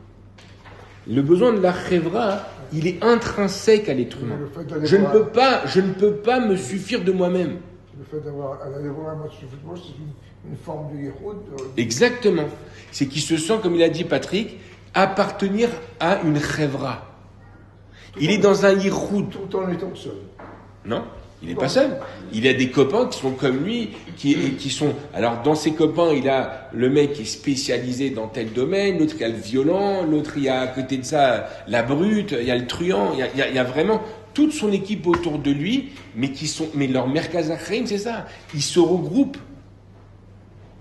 Le besoin de la chevra, il est intrinsèque à l'être humain. Je ne peux pas me suffire de moi-même. Le fait d'aller voir un match de football, c'est une forme de yichud. Exactement. C'est qu'il se sent, comme il a dit Patrick, appartenir à une chevra. Il est dans un yichud. Tout en étant seul. Non, il n'est pas seul. Il a des copains qui sont comme lui, qui sont... Alors, dans ses copains, il a le mec qui est spécialisé dans tel domaine, l'autre il y a le violent, l'autre il y a à côté de ça la brute, il y a le truand, il y a vraiment toute son équipe autour de lui, mais leur merkaz achreim, c'est ça. Ils se regroupent.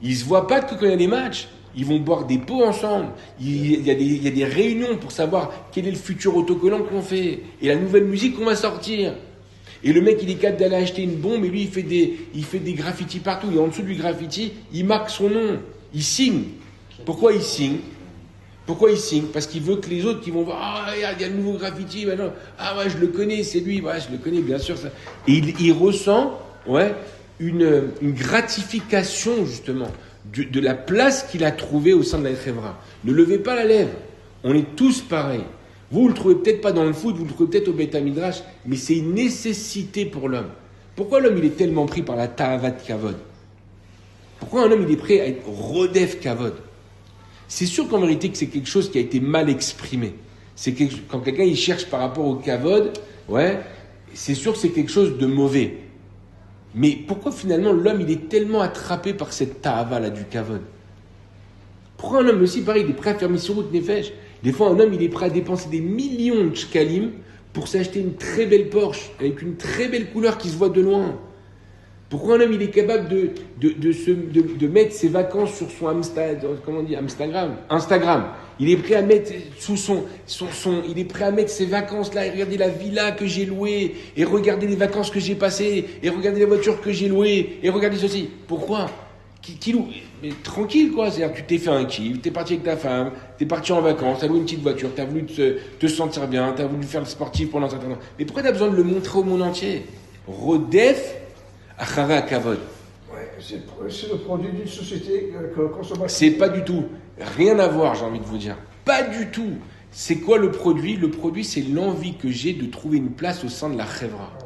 Ils se voient pas que quand il y a des matchs. Ils vont boire des pots ensemble. Il y a des réunions pour savoir quel est le futur autocollant qu'on fait et la nouvelle musique qu'on va sortir. Et le mec, il est capable d'aller acheter une bombe et lui, il fait des graffitis partout. Et en dessous du graffiti, il marque son nom. Il signe. Pourquoi il signe ? Parce qu'il veut que les autres qui vont voir, ah, regarde, il y a le nouveau graffiti, maintenant. Ah ouais, je le connais, c'est lui. Ouais, je le connais, bien sûr. Et il ressent, une gratification, justement, de la place qu'il a trouvée au sein de la Khevra. Ne levez pas la lèvre. On est tous pareils. Vous ne le trouvez peut-être pas dans le foot, vous le trouvez peut-être au Beit HaMidrash, mais c'est une nécessité pour l'homme. Pourquoi l'homme il est tellement pris par la ta'avat kavod? Pourquoi un homme il est prêt à être rodef kavod? C'est sûr qu'en vérité que c'est quelque chose qui a été mal exprimé. Quand quelqu'un il cherche par rapport au kavod, ouais, c'est sûr que c'est quelque chose de mauvais. Mais pourquoi finalement l'homme il est tellement attrapé par cette ta'ava là du kavod? Pourquoi un homme aussi pareil il est prêt à faire Messirut Nefesh? Des fois un homme il est prêt à dépenser des millions de shkalim pour s'acheter une très belle Porsche avec une très belle couleur qui se voit de loin. Pourquoi un homme il est capable de mettre ses vacances sur son Instagram. Il est prêt à mettre il est prêt à mettre ses vacances là et regarder la villa que j'ai louée et regarder les vacances que j'ai passées et regarder les voitures que j'ai louées et regarder ceci. Pourquoi? Qui loue? Mais tranquille quoi, c'est-à-dire que tu t'es fait un kiff, t'es parti avec ta femme, t'es parti en vacances, t'as loué une petite voiture, t'as voulu te sentir bien, t'as voulu faire le sportif pendant un certain temps. Mais pourquoi t'as besoin de le montrer au monde entier? Rodef Achara Kavod. Ouais, c'est le produit d'une société consommatrice. C'est pas du tout. Rien à voir, j'ai envie de vous dire. Pas du tout. C'est quoi le produit? Le produit, c'est l'envie que j'ai de trouver une place au sein de la Khevra. Ah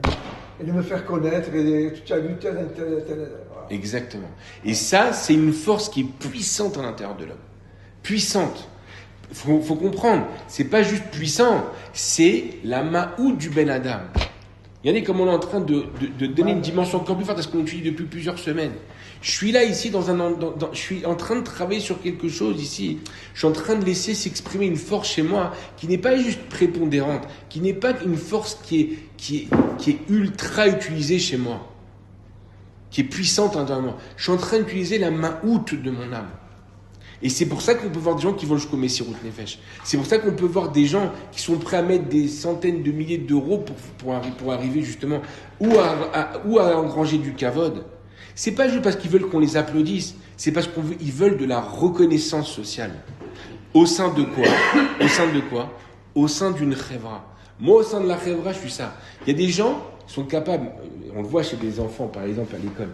ouais. Et de me faire connaître, et tu as vu tel. Voilà. Exactement. Et ça, c'est une force qui est puissante à l'intérieur de l'homme. Puissante. Faut comprendre. C'est pas juste puissant, c'est la ma'oud du Ben Adam. Regardez comme on est en train de donner une dimension encore plus forte à ce qu'on étudie depuis plusieurs semaines. Je suis là ici je suis en train de travailler sur quelque chose ici. Je suis en train de laisser s'exprimer une force chez moi qui n'est pas juste prépondérante, qui n'est pas une force qui est ultra utilisée chez moi, qui est puissante intérieurement. Je suis en train d'utiliser la ma'out de mon âme. Et c'est pour ça qu'on peut voir des gens qui vont jusqu'au Messirut Nefesh. C'est pour ça qu'on peut voir des gens qui sont prêts à mettre des centaines de milliers d'euros pour arriver justement ou à engranger du kavod. C'est pas juste parce qu'ils veulent qu'on les applaudisse, c'est parce qu'ils veulent de la reconnaissance sociale. Au sein de quoi? Au sein de quoi? Au sein d'une Khevra. Moi, au sein de la Khevra, je suis ça. Il y a des gens qui sont capables, on le voit chez des enfants par exemple à l'école,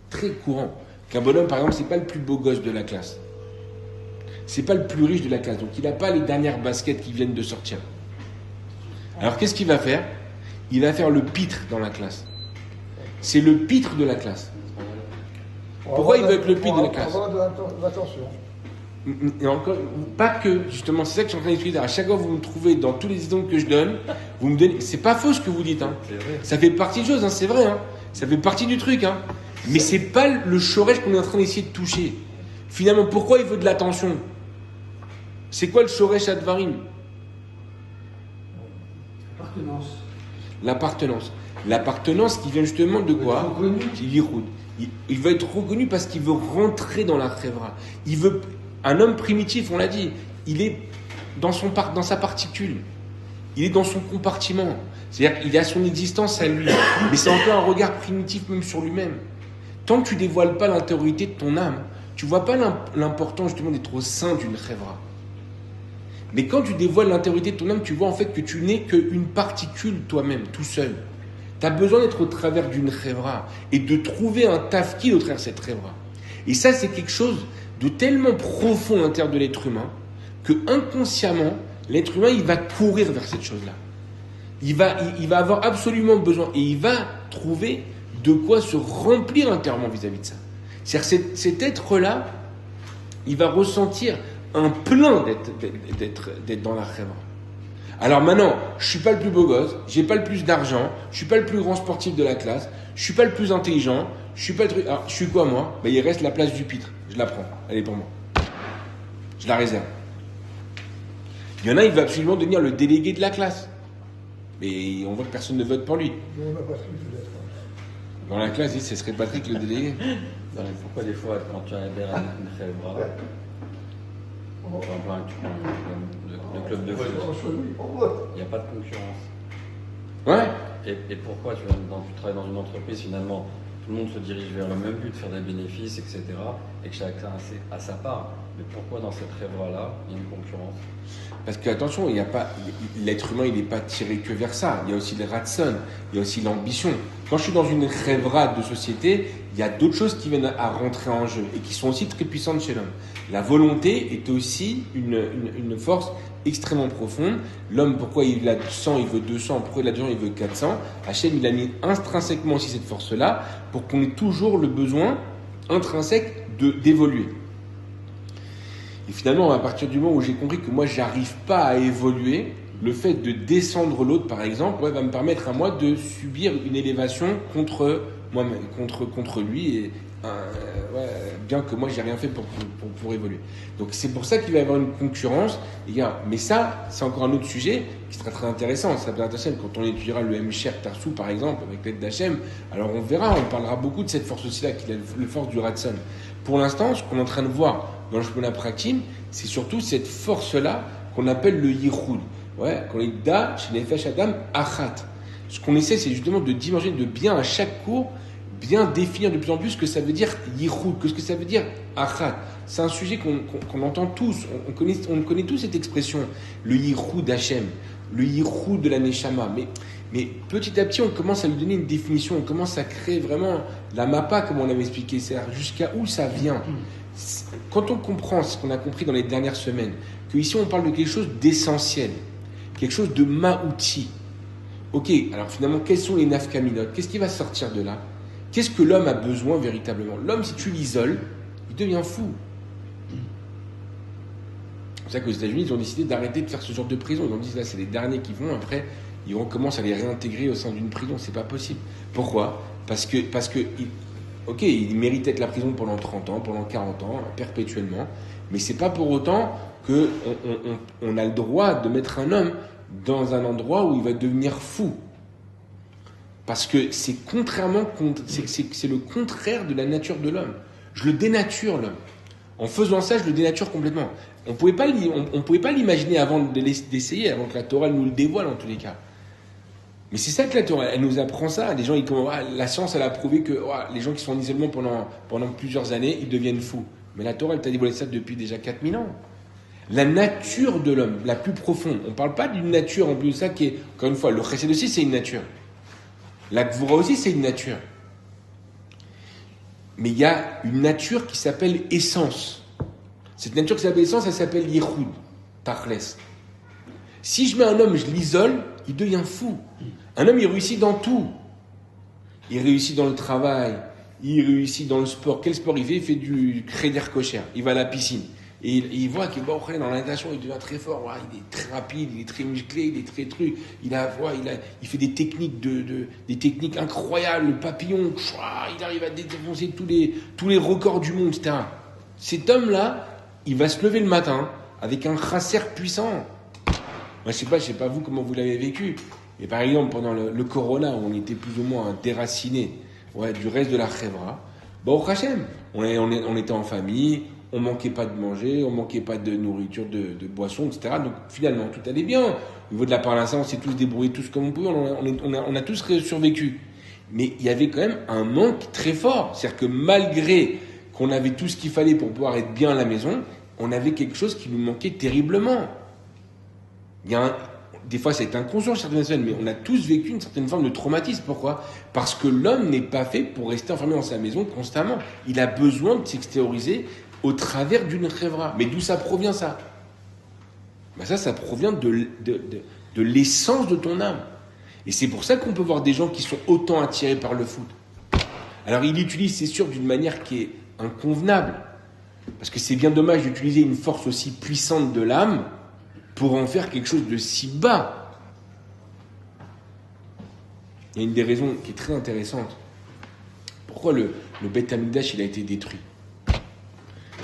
très courant, qu'un bonhomme par exemple c'est pas le plus beau gosse de la classe. C'est pas le plus riche de la classe, donc il n'a pas les dernières baskets qui viennent de sortir. Alors qu'est-ce qu'il va faire? Il va faire le pitre dans la classe. C'est le pitre de la classe. Pourquoi il veut être le pitre de la classe? Pour avoir de l'attention. Et encore, pas que, justement, c'est ça que je suis en train d'expliquer. À chaque fois que vous me trouvez dans tous les exemples que je donne, vous me donnez. C'est pas faux ce que vous dites, hein. Ça fait partie de choses, hein, c'est vrai, hein. Ça fait partie du truc, hein. Mais c'est pas le shoresh qu'on est en train d'essayer de toucher. Finalement, pourquoi il veut de l'attention? C'est quoi le shoresh advarim? L'appartenance. L'appartenance qui vient justement de quoi? Il veut être reconnu parce qu'il veut rentrer dans la Khevra. Un homme primitif, on l'a dit, il est dans sa particule. Il est dans son compartiment. C'est-à-dire qu'il a son existence à lui. Mais c'est encore un regard primitif même sur lui-même. Tant que tu dévoiles pas l'intériorité de ton âme, tu vois pas l'importance justement d'être au sein d'une Khevra. Mais quand tu dévoiles l'intériorité de ton âme, tu vois en fait que tu n'es qu'une particule toi-même, tout seul. Tu as besoin d'être au travers d'une Khevra et de trouver un tafkid au travers de cette Khevra. Et ça, c'est quelque chose de tellement profond à l'intérieur de l'être humain que inconsciemment, l'être humain, il va courir vers cette chose-là. Il va avoir absolument besoin et il va trouver de quoi se remplir intérieurement vis-à-vis de ça. C'est-à-dire cet être-là, il va ressentir un plein d'être dans la Khevra. Alors maintenant, je suis pas le plus beau gosse, j'ai pas le plus d'argent, je suis pas le plus grand sportif de la classe, je suis pas le plus intelligent, je suis pas le truc. Alors, je suis quoi moi? Il reste la place du pitre. Je la prends, elle est pour moi. Je la réserve. Il y en a, il va absolument devenir le délégué de la classe. Mais on voit que personne ne vote pour lui. Dans la classe, ce serait Patrick le délégué. Pourquoi des fois, quand tu adhères à une Khevra, par exemple, tu prends le club de foot, il n'y a pas de concurrence. Ouais. Et pourquoi tu travailles dans une entreprise, finalement, tout le monde se dirige vers le même but, faire des bénéfices, etc. Et que chacun a sa part. Mais pourquoi dans cette rêve-là, il y a une concurrence? Parce que attention, l'être humain, il n'est pas tiré que vers ça. Il y a aussi le ratson, il y a aussi l'ambition. Quand je suis dans une rêve-rade de société, il y a d'autres choses qui viennent à rentrer en jeu et qui sont aussi très puissantes chez l'homme. La volonté est aussi une force extrêmement profonde. L'homme, pourquoi il a 100, il veut 200, pourquoi il a 200, il veut 400. Hachem, il a mis intrinsèquement aussi cette force-là pour qu'on ait toujours le besoin intrinsèque d'évoluer. Et finalement, à partir du moment où j'ai compris que moi, j'arrive pas à évoluer, le fait de descendre l'autre, par exemple, va me permettre à moi de subir une élévation contre moi-même, contre lui, et bien que moi, j'ai rien fait pour évoluer. Donc, c'est pour ça qu'il va y avoir une concurrence. Mais ça, c'est encore un autre sujet qui sera très intéressant. Ça peut être intéressant quand on étudiera le M-Cher Tarsou, par exemple, avec l'aide d'Hachem. Alors, on verra, on parlera beaucoup de cette force aussi-là, qui est la force du Ratson. Pour l'instant, ce qu'on est en train de voir dans le Shmona Prakim, c'est surtout cette force-là qu'on appelle le Yichud. Qu'on est Da, chez Nefesh Adam, Achat. Ce qu'on essaie, c'est justement de dimensionner, de bien à chaque cours, bien définir de plus en plus ce que ça veut dire Yichud, que ce que ça veut dire Achat. C'est un sujet qu'on entend tous, on connaît tous cette expression, le Yichud d'Hachem, le Yichud de la Neshama. Mais petit à petit, on commence à lui donner une définition, on commence à créer vraiment la mappa, comme on l'avait expliqué, c'est-à-dire jusqu'à où ça vient. Quand on comprend ce qu'on a compris dans les dernières semaines, qu'ici on parle de quelque chose d'essentiel, quelque chose de ma'outi. Ok, alors finalement, quels sont les nafkaminot? Qu'est-ce qui va sortir de là? Qu'est-ce que l'homme a besoin véritablement? L'homme, si tu l'isoles, il devient fou. C'est pour ça qu'aux États-Unis, ils ont décidé d'arrêter de faire ce genre de prison. Ils ont dit là, c'est les derniers qui vont, après, ils recommencent à les réintégrer au sein d'une prison. C'est pas possible. Pourquoi? Parce que ok, il méritait de la prison pendant 30 ans, pendant 40 ans, perpétuellement, mais c'est pas pour autant qu'on a le droit de mettre un homme dans un endroit où il va devenir fou. Parce que c'est c'est le contraire de la nature de l'homme. Je le dénature, l'homme. En faisant ça, je le dénature complètement. On pouvait pas l'imaginer avant d'essayer, avant que la Torah nous le dévoile en tous les cas. Mais c'est ça que la Torah, elle nous apprend ça. Les gens, la science, elle a prouvé que les gens qui sont en isolement pendant plusieurs années, ils deviennent fous. Mais la Torah, elle t'a dévoilé ça depuis déjà 4000 ans. La nature de l'homme, la plus profonde. On ne parle pas d'une nature en plus de ça qui est, encore une fois, le chesed aussi, c'est une nature. La gvura aussi, c'est une nature. Mais il y a une nature qui s'appelle essence. Cette nature qui s'appelle essence, elle s'appelle yichud, tachles. Si je mets un homme, je l'isole, il devient fou. Un homme, il réussit dans tout. Il réussit dans le travail, il réussit dans le sport. Quel sport il fait? Il fait du crédit cocher. Il va à la piscine. Et il voit qu'il va dans la natation, il devient très fort. Il est très rapide, il est très musclé, il est très truc. Il fait des techniques des techniques incroyables. Le papillon, il arrive à défoncer tous les records du monde, etc. Cet homme-là, il va se lever le matin avec un chasser puissant. Moi, je sais pas vous comment vous l'avez vécu. Mais par exemple, pendant le Corona, où on était plus ou moins déracinés du reste de la chevra, au Hachem, on était en famille, on manquait pas de manger, on manquait pas de nourriture, de boissons, etc. Donc finalement, tout allait bien. Au niveau de la parnassa, on s'est tous débrouillés, tous comme on pouvait, on a tous survécu. Mais il y avait quand même un manque très fort. C'est-à-dire que malgré qu'on avait tout ce qu'il fallait pour pouvoir être bien à la maison, on avait quelque chose qui nous manquait terriblement. Des fois, c'est inconscient certaines semaines, mais on a tous vécu une certaine forme de traumatisme. Pourquoi? Parce que l'homme n'est pas fait pour rester enfermé dans sa maison constamment. Il a besoin de s'extérioriser au travers d'une chevra. Mais d'où ça provient, ça? Ça provient de l'essence de ton âme. Et c'est pour ça qu'on peut voir des gens qui sont autant attirés par le foot. Alors, il l'utilise, c'est sûr, d'une manière qui est inconvenable. Parce que c'est bien dommage d'utiliser une force aussi puissante de l'âme pour en faire quelque chose de si bas. Il y a une des raisons qui est très intéressante. Pourquoi le Beth Amikdash il a été détruit?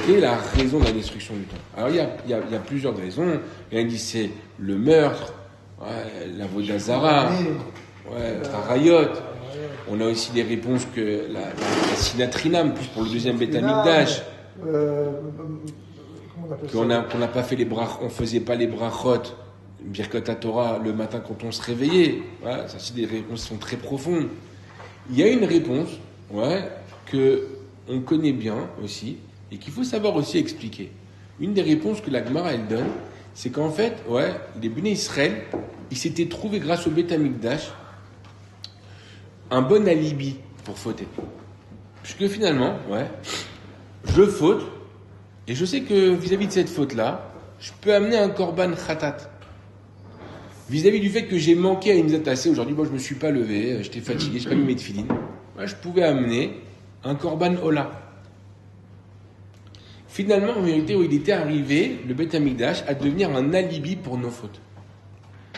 Quelle est la raison de la destruction du temple? Alors il y a plusieurs raisons. Il y en a qui disent c'est le meurtre, la Vodazara, Harayot. On a aussi des réponses que la Sinatrinam, plus pour le deuxième Beth Amikdash. Qu'on n'a pas fait on faisait pas les brachot, Birkot Torah le matin quand on se réveillait. Voilà, ça c'est des réponses qui sont très profondes. Il y a une réponse, que on connaît bien aussi et qu'il faut savoir aussi expliquer. Une des réponses que la Gemara elle donne, c'est qu'en fait, les Béné Israël, ils s'étaient trouvés grâce au Beth Amikdash un bon alibi pour fauter. Puisque finalement, je faute, et je sais que vis-à-vis de cette faute-là, je peux amener un korban khatat. Vis-à-vis du fait que j'ai manqué à une zatassé, aujourd'hui, moi je me suis pas levé, j'étais fatigué, je n'ai pas mis mes tefilines, je pouvais amener un korban ola. Finalement, en vérité, où il était arrivé, le Beth Amikdash, à devenir un alibi pour nos fautes.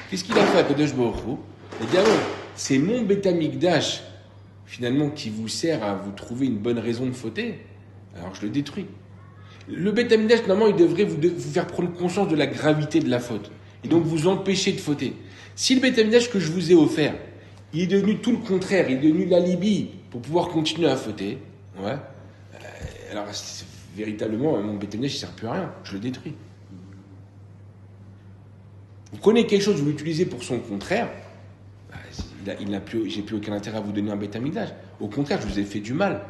Qu'est-ce qu'il a fait à Kadosh Baruch Hu? Il dit, c'est mon Beth Amikdash, finalement, qui vous sert à vous trouver une bonne raison de fauter. Alors je le détruis. Le Beth Amikdash, normalement, il devrait vous faire prendre conscience de la gravité de la faute. Et donc vous empêcher de fauter. Si le Beth Amikdash que je vous ai offert, il est devenu tout le contraire, il est devenu l'alibi pour pouvoir continuer à fauter, alors véritablement, mon Beth Amikdash, il ne sert plus à rien, je le détruis. Vous prenez quelque chose, vous l'utilisez pour son contraire, j'ai plus aucun intérêt à vous donner un Beth Amikdash. Au contraire, je vous ai fait du mal.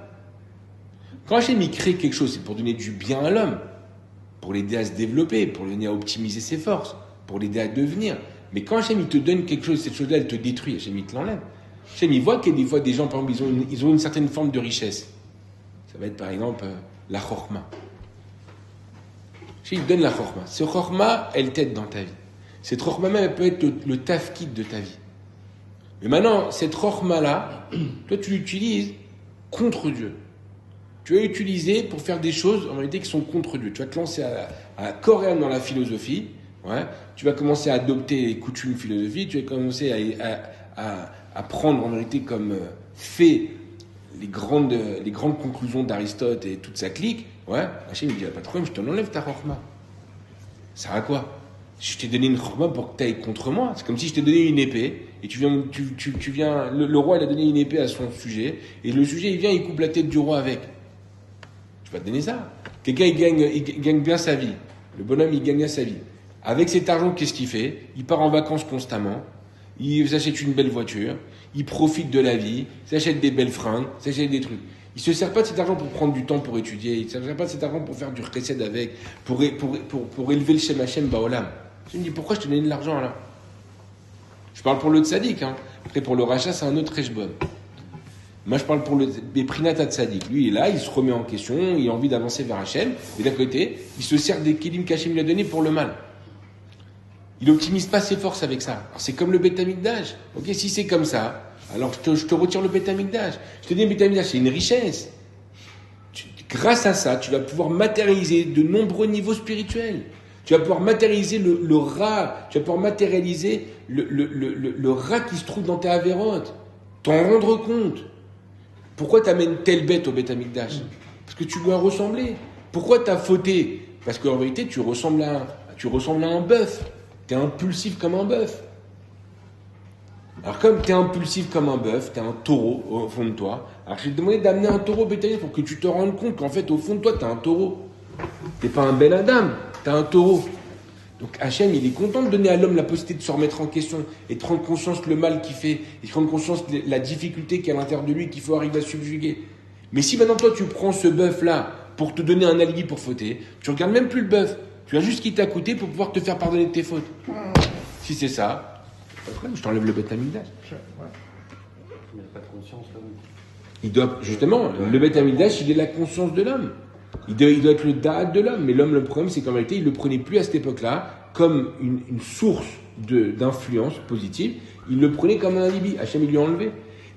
Quand Hachem il crée quelque chose, c'est pour donner du bien à l'homme, pour l'aider à se développer, pour l'aider à optimiser ses forces, pour l'aider à devenir. Mais quand Hachem il te donne quelque chose, cette chose-là, elle te détruit, Hachem il te l'enlève. Hachem il voit qu'il y a des fois des gens, par exemple, ils ont une certaine forme de richesse. Ça va être par exemple la chorma. Hachem il te donne la chorma. Cette chorma, elle t'aide dans ta vie. Cette chorma même, elle peut être le tafkid de ta vie. Mais maintenant, cette chorma-là, toi tu l'utilises contre Dieu. Tu vas l'utiliser pour faire des choses en réalité qui sont contre Dieu. Tu vas te lancer à corps et âme dans la philosophie. Tu vas commencer à adopter les coutumes philosophiques. Tu vas commencer à prendre en réalité comme fait les grandes conclusions d'Aristote et toute sa clique. Hachem il dit, pas de problème, je te l'enlève ta chorma. Ça sert à quoi? Je t'ai donné une chorma pour que tu ailles contre moi. C'est comme si je t'ai donné une épée et tu viens, le roi il a donné une épée à son sujet et le sujet il vient, il coupe la tête du roi avec. Je vais te donner ça. Quelqu'un il gagne bien sa vie. Le bonhomme il gagne bien sa vie. Avec cet argent, qu'est-ce qu'il fait? Il part en vacances constamment. Il s'achète une belle voiture. Il profite de la vie. Il s'achète des belles fringues. Il s'achète des trucs. Il se sert pas de cet argent pour prendre du temps pour étudier. Il se sert pas de cet argent pour faire du chesed avec, pour élever le Shem Hashem Baolam. Je me dis, pourquoi je te donne de l'argent là? Je parle pour le tzaddik. Après, pour le rachat, c'est un autre rejbon. Moi, je parle pour le Prinata Tzadik. Lui, il est là, il se remet en question, il a envie d'avancer vers Hachem. Et d'un côté, il se sert des kelim qu'Hachem lui a donné pour le mal. Il n'optimise pas ses forces avec ça. Alors, c'est comme le Beth Amikdash. Ok, si c'est comme ça, alors je te retire le Beth Amikdash. Je te dis, le Beth Amikdash, c'est une richesse. Grâce à ça, tu vas pouvoir matérialiser de nombreux niveaux spirituels. Tu vas pouvoir matérialiser le rat. Tu vas pouvoir matérialiser le rat qui se trouve dans tes avérotes. T'en rendre compte. Pourquoi tu amènes telle bête au Beth Amikdash? Parce que tu dois ressembler. Pourquoi tu as fauté? Parce qu'en vérité, tu ressembles à un bœuf. Tu es impulsif comme un bœuf. Alors comme tu es impulsif comme un bœuf, tu es un taureau au fond de toi, alors je vais te demander d'amener un taureau au Beth Amikdash pour que tu te rendes compte qu'en fait, au fond de toi, tu es un taureau. Tu n'es pas un bel Adam, tu es un taureau. Donc Hachem, il est content de donner à l'homme la possibilité de se remettre en question et de prendre conscience le mal qu'il fait, et de prendre conscience de la difficulté qu'il y a à l'intérieur de lui qu'il faut arriver à subjuguer. Mais si maintenant toi tu prends ce bœuf-là pour te donner un alibi pour fauter, tu regardes même plus le bœuf, tu as juste ce qui t'a coûté pour pouvoir te faire pardonner de tes fautes. Si c'est ça, pas de problème, je t'enlève le Beth Amikdash. Il n'a pas de conscience l'homme. Il doit, justement, le Beth Amikdash, il est la conscience de l'homme. Il doit être le da'at de l'homme. Mais l'homme, le problème, c'est qu'en réalité, il ne le prenait plus à cette époque-là comme une source d'influence positive. Il le prenait comme un alibi. Hachem, il lui a enlevé.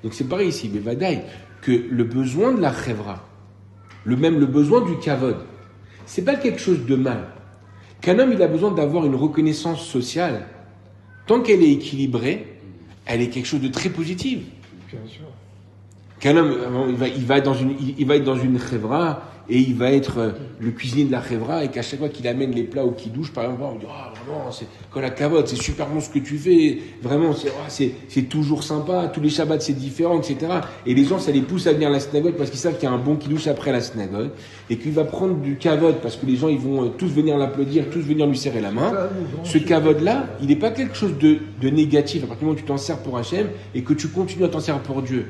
Donc c'est pareil ici, mais Vadaï, que le besoin de la chevra, le besoin du kavod, c'est pas quelque chose de mal. Qu'un homme, il a besoin d'avoir une reconnaissance sociale, tant qu'elle est équilibrée, elle est quelque chose de très positif. Bien sûr. Qu'un homme, il va être dans une chevra, et il va être le cuisinier de la chevra, et qu'à chaque fois qu'il amène les plats au kidouche, par exemple, on dit, vraiment, c'est quand la cavote, c'est super bon ce que tu fais, vraiment, c'est toujours sympa, tous les shabbats c'est différent, etc. Et les gens, ça les pousse à venir à la synagogue parce qu'ils savent qu'il y a un bon kidouche après la synagogue, et qu'il va prendre du kavod parce que les gens, ils vont tous venir l'applaudir, tous venir lui serrer la main. Ce kavod-là, il n'est pas quelque chose de négatif, à partir du moment où tu t'en sers pour Hachem, et que tu continues à t'en servir pour Dieu.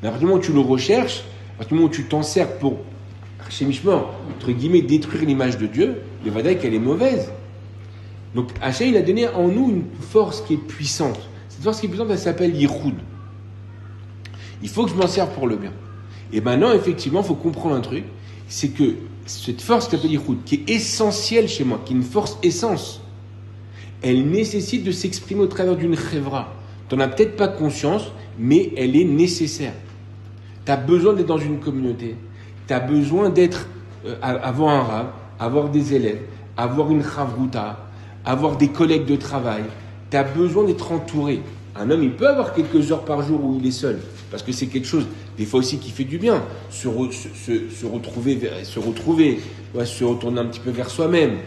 Mais à partir du moment où tu le recherches, à partir du moment où tu t'en sers pour chez Mishmor, entre guillemets, détruire l'image de Dieu, le Vadaï qu'elle est mauvaise. Donc Hachem, il a donné en nous une force qui est puissante. Cette force qui est puissante, elle s'appelle Yichud. Il faut que je m'en serve pour le bien. Et maintenant, effectivement, il faut comprendre un truc, c'est que cette force qui s'appelle Yichud, qui est essentielle chez moi, qui est une force essence, elle nécessite de s'exprimer au travers d'une chevra. Tu n'en as peut-être pas conscience, mais elle est nécessaire. Tu as besoin d'être dans une communauté, tu as besoin d'être, avoir un rab, avoir des élèves, avoir une chavruta, avoir des collègues de travail. Tu as besoin d'être entouré. Un homme, il peut avoir quelques heures par jour où il est seul, parce que c'est quelque chose, des fois aussi, qui fait du bien. Se retrouver, ouais, se retourner un petit peu vers soi-même,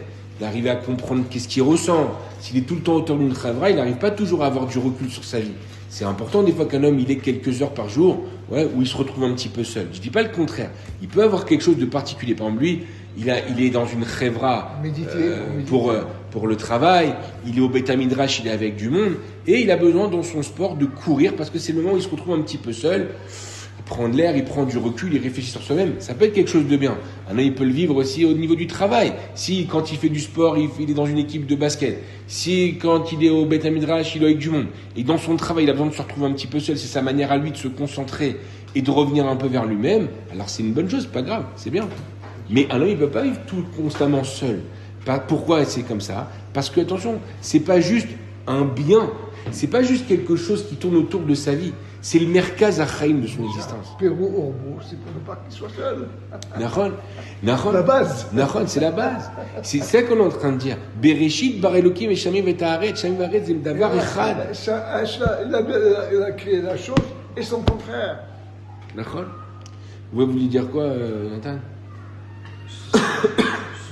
d'arriver à comprendre qu'est-ce qu'il ressent. S'il est tout le temps autour d'une chevra, il n'arrive pas toujours à avoir du recul sur sa vie. C'est important des fois qu'un homme il ait quelques heures par jour, ouais, où il se retrouve un petit peu seul. Je dis pas le contraire. Il peut avoir quelque chose de particulier. Par exemple, lui, il est dans une chevra pour le travail. Il est au Beth Midrash, il est avec du monde, et il a besoin dans son sport de courir parce que c'est le moment où il se retrouve un petit peu seul. Il prend de l'air, il prend du recul, il réfléchit sur soi-même. Ça peut être quelque chose de bien. Un homme, il peut le vivre aussi au niveau du travail. Si, quand il fait du sport, il est dans une équipe de basket. Si, quand il est au Beth Midrash, il est avec du monde. Et dans son travail, il a besoin de se retrouver un petit peu seul. C'est sa manière à lui de se concentrer et de revenir un peu vers lui-même. Alors, c'est une bonne chose, pas grave, c'est bien. Mais un homme, il ne peut pas vivre tout constamment seul. Pourquoi c'est comme ça? Parce que, attention, c'est pas juste un bien. C'est pas juste quelque chose qui tourne autour de sa vie. C'est le merkaz achaim de son existence. Pérou Orbo, c'est pour ne pas qu'il soit seul. Nahon, La base. Nahon, c'est la base. C'est ça qu'on est en train de dire. Bereshit bar Elokim et Shamim et Ta'aret, Shamim Varet, c'est davar echad. Il a créé la chose et son contraire. Nahon. Vous voulez dire quoi, Nathan? Sur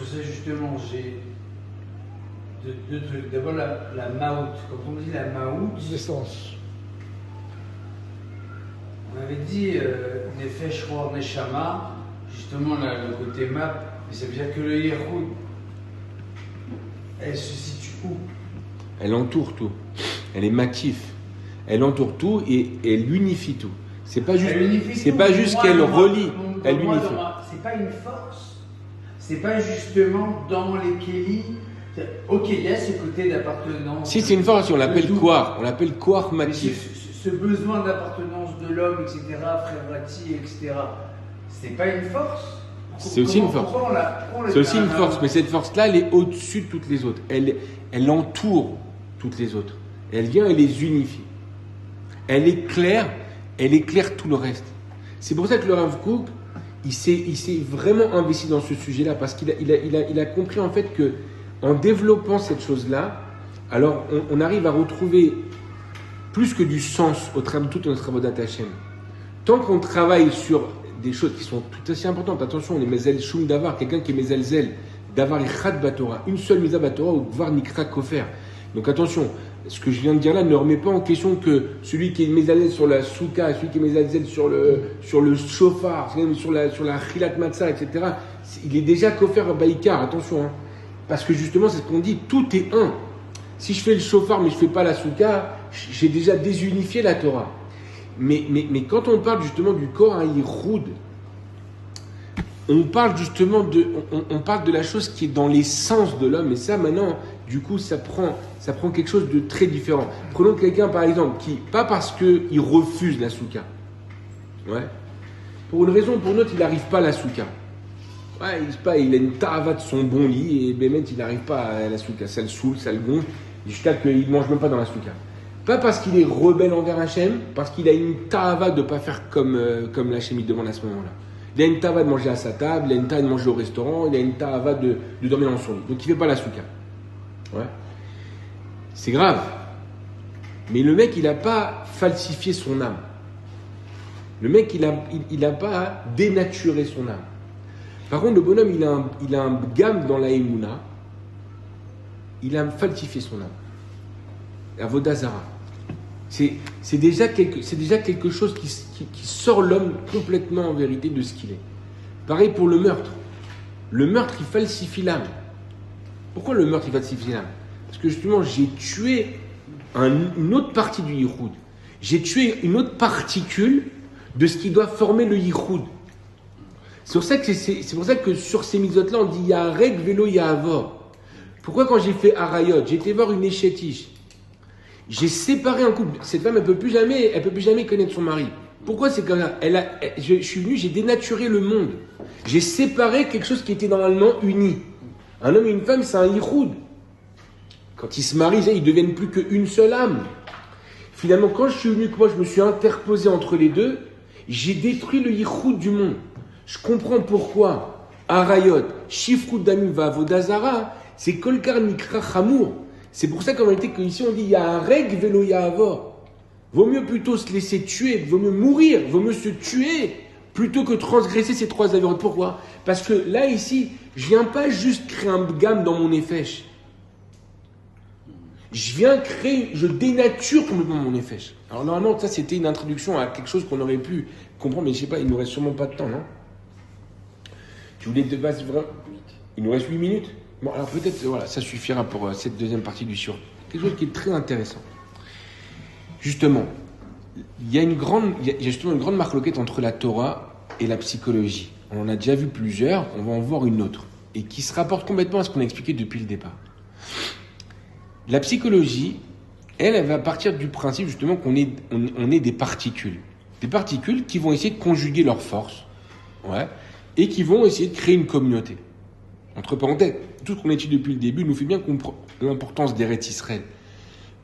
ça, justement, j'ai deux trucs. D'abord, la maout. Quand on dit la maout, Naissance. on avait dit Nefesh Roar Neshama, justement le côté map, mais ça veut dire que le Yehoud, elle se situe où? Elle entoure tout. Elle est matif. Elle entoure tout et elle unifie tout. C'est pas juste, qu'elle relie. Elle unifie. C'est pas une force. C'est pas justement dans les Kéli. Ok, il y a ce côté d'appartenance. Si c'est une force, on l'appelle Kouar. On l'appelle Kouar matif. Ce besoin d'appartenance de l'homme, etc., frère etc., c'est pas une force? C'est aussi une force. C'est aussi une force, mais cette force-là, elle est au-dessus de toutes les autres. Elle entoure toutes les autres. Elle vient et les unifie. Elle éclaire tout le reste. C'est pour ça que le Rav Kook, il s'est vraiment investi dans ce sujet-là, parce qu'il a compris en fait que en développant cette chose-là, alors on arrive à retrouver plus que du sens au travers de toute notre Avodat Hashem. Tant qu'on travaille sur des choses qui sont tout aussi importantes, attention, on est Mezel Shum Davar, quelqu'un qui est Mezel Zel, Davar Echad Batora, une seule Misa Batora ou Dvar Nikra Kofer. Donc attention, ce que je viens de dire là ne remet pas en question que celui qui est Mezel Zel sur la Souka, celui qui est Mezel Zel sur le Shofar, sur la Chilat Matzah, etc. Il est déjà Kofer Baïkar, attention, hein. Parce que justement, c'est ce qu'on dit, tout est un. Si je fais le Shofar mais je ne fais pas la Souka, j'ai déjà désunifié la Torah. Mais quand on parle justement du corps à Yichud, on parle justement on parle de la chose qui est dans l'essence de l'homme. Et ça, maintenant, du coup, ça prend quelque chose de très différent. Prenons quelqu'un, par exemple, qui, pas parce qu'il refuse la Souka, ouais, pour une raison ou pour une autre, il n'arrive pas à la Souka. Ouais, il a une ta'ava de son bon lit et Bémet, il n'arrive pas à la Souka. Ça le saoule, ça le gonfle, jusqu'à qu'il ne mange même pas dans la Souka. Pas parce qu'il est rebelle envers Hachem, parce qu'il a une ta'ava de ne pas faire comme l'Hachem il demande à ce moment-là. Il a une ta'ava de manger à sa table, il a une ta'ava de manger au restaurant, il a une ta'ava de dormir dans son lit. Donc il ne fait pas la Souka. Ouais. C'est grave. Mais le mec, il n'a pas falsifié son âme. Le mec, il n'a pas dénaturé son âme. Par contre, le bonhomme, il a un gamme dans la Emouna. Il a falsifié son âme. Avodah Zara. C'est déjà quelque chose qui sort l'homme complètement en vérité de ce qu'il est. Pareil pour le meurtre. Le meurtre, il falsifie l'âme. Pourquoi le meurtre, il falsifie l'âme? Parce que justement, j'ai tué une autre partie du Yichud. J'ai tué une autre particule de ce qui doit former le Yichud. C'est pour ça que sur ces mitzvot-là, on dit Yarek Velo Yahavor. Pourquoi quand j'ai fait Arayot, j'ai été voir une échétiche, j'ai séparé un couple. Cette femme, elle peut plus jamais connaître son mari. Pourquoi c'est comme ça? Je suis venu, j'ai dénaturé le monde. J'ai séparé quelque chose qui était normalement uni. Un homme et une femme, c'est un yichoud. Quand ils se marient, ils deviennent plus qu'une seule âme. Finalement, quand je suis venu, que moi je me suis interposé entre les deux, j'ai détruit le yichoud du monde. Je comprends pourquoi. Arayot, Shifrut Damim Vavodazara, c'est Kolkar Nikra Chamour. C'est pour ça qu'en réalité, qu'ici on dit Yarek Velo Yahavor. Vaut mieux plutôt se laisser tuer, vaut mieux mourir, vaut mieux se tuer, plutôt que transgresser ces trois avérotes. Pourquoi? Parce que là, ici, je viens pas juste créer un gamme dans mon nefesh. Je dénature complètement mon nefesh. Alors normalement, ça c'était une introduction à quelque chose qu'on aurait pu comprendre, mais je sais pas, il nous reste sûrement pas de temps, non? Tu voulais te passer vraiment? Il nous reste 8 minutes? Bon, alors peut-être, voilà, ça suffira pour cette deuxième partie du sur. Quelque chose qui est très intéressant. Justement, il y a justement une grande marque-loquette entre la Torah et la psychologie. On en a déjà vu plusieurs, on va en voir une autre. Et qui se rapporte complètement à ce qu'on a expliqué depuis le départ. La psychologie, elle va partir du principe justement qu'on est des particules. Des particules qui vont essayer de conjuguer leurs forces, et qui vont essayer de créer une communauté. Entre parenthèses, tout ce qu'on étudie depuis le début nous fait bien comprendre l'importance d'Eretz Israël.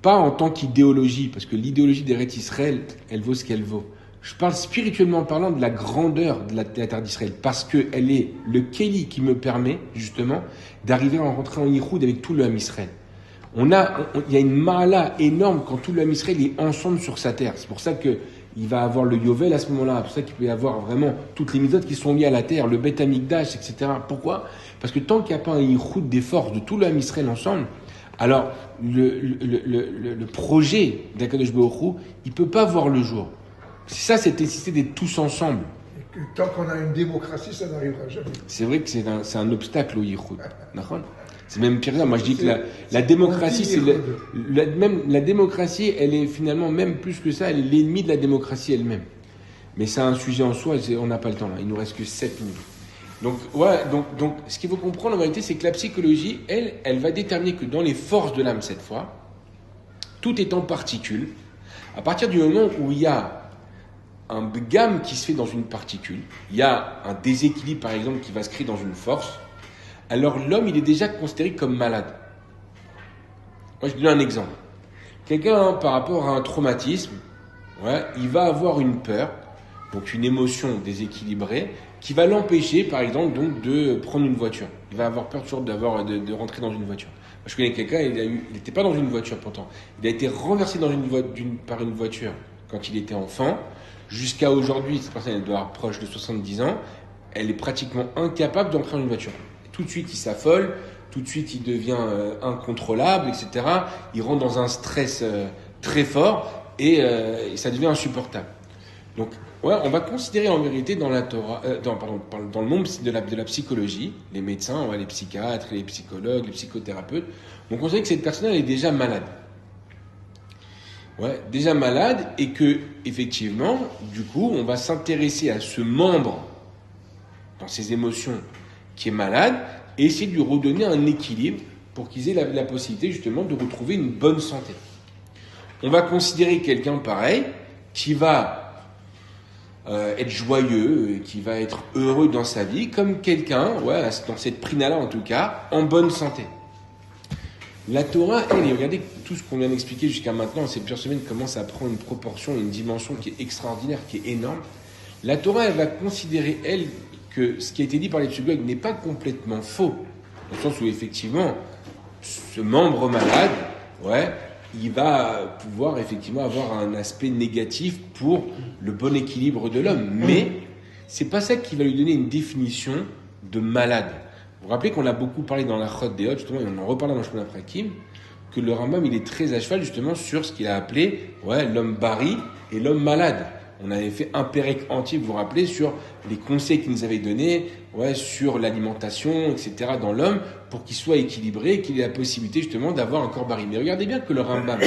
Pas en tant qu'idéologie, parce que l'idéologie d'Eretz Israël, elle vaut ce qu'elle vaut. Je parle spirituellement parlant de la grandeur de la terre d'Israël, parce qu'elle est le Kéli qui me permet, justement, d'arriver à rentrer en Yichoud avec tout le Ham Israël. Il y a une ma'ala énorme quand tout le Ham Israël est ensemble sur sa terre. C'est pour ça qu'il va avoir le Yovel à ce moment-là. C'est pour ça qu'il peut y avoir vraiment toutes les mitzvot qui sont liées à la terre, le Beth Amikdash, etc. Pourquoi? Parce que tant qu'il n'y a pas un Yichoud des forces de tout le Ham Israël ensemble, alors le projet d'Akadosh Baruch Hu, il ne peut pas voir le jour. C'est ça, cette nécessité d'être tous ensemble. Et que tant qu'on a une démocratie, ça n'arrivera jamais. C'est vrai que c'est un obstacle au Yichoud. C'est même pire. Moi, je dis que la démocratie, la démocratie, elle est finalement même plus que ça, elle est l'ennemi de la démocratie elle-même. Mais c'est un sujet en soi, on n'a pas le temps là. Il nous reste que 7 minutes. Donc, donc, ce qu'il faut comprendre en réalité, c'est que la psychologie, elle va déterminer que dans les forces de l'âme, cette fois, tout est en particules. À partir du moment où il y a un gamme qui se fait dans une particule, il y a un déséquilibre, par exemple, qui va se créer dans une force, alors l'homme, il est déjà considéré comme malade. Moi, je donne un exemple. Quelqu'un, par rapport à un traumatisme, il va avoir une peur, donc une émotion déséquilibrée, qui va l'empêcher, par exemple, donc, de prendre une voiture. Il va avoir peur toujours de rentrer dans une voiture. Moi, je connais quelqu'un, il n'était pas dans une voiture pourtant. Il a été renversé par une voiture quand il était enfant. Jusqu'à aujourd'hui, cette personne, elle doit avoir proche de 70 ans. Elle est pratiquement incapable d'entrer dans une voiture. Tout de suite, il s'affole. Tout de suite, il devient incontrôlable, etc. Il rentre dans un stress très fort et ça devient insupportable. Donc, on va considérer en vérité dans la Torah, dans le monde de la psychologie, les médecins, les psychiatres, les psychologues, les psychothérapeutes, on considère que cette personne elle est déjà malade. Déjà malade et que effectivement, du coup, on va s'intéresser à ce membre dans ses émotions qui est malade et essayer de lui redonner un équilibre pour qu'ils aient la possibilité justement de retrouver une bonne santé. On va considérer quelqu'un pareil qui va être joyeux, qui va être heureux dans sa vie, comme quelqu'un, dans cette prina-là en tout cas, en bonne santé. La Torah, elle, et regardez tout ce qu'on vient d'expliquer jusqu'à maintenant, ces plusieurs semaines, commence à prendre une proportion, une dimension qui est extraordinaire, qui est énorme. La Torah, elle va considérer, elle, que ce qui a été dit par les psychologues n'est pas complètement faux, dans le sens où effectivement, ce membre malade, il va pouvoir effectivement avoir un aspect négatif pour le bon équilibre de l'homme. Mais c'est pas ça qui va lui donner une définition de malade. Vous vous rappelez qu'on a beaucoup parlé dans la Chot Deot, justement, et on en reparle dans le Shmona Prakim, que le Rambam, il est très à cheval justement sur ce qu'il a appelé l'homme bari et l'homme malade. On avait fait un pérec entier, vous vous rappelez, sur les conseils qu'il nous avait donnés, sur l'alimentation, etc. dans l'homme, pour qu'il soit équilibré, qu'il ait la possibilité justement d'avoir un corps bari. Mais regardez bien que le Rambam,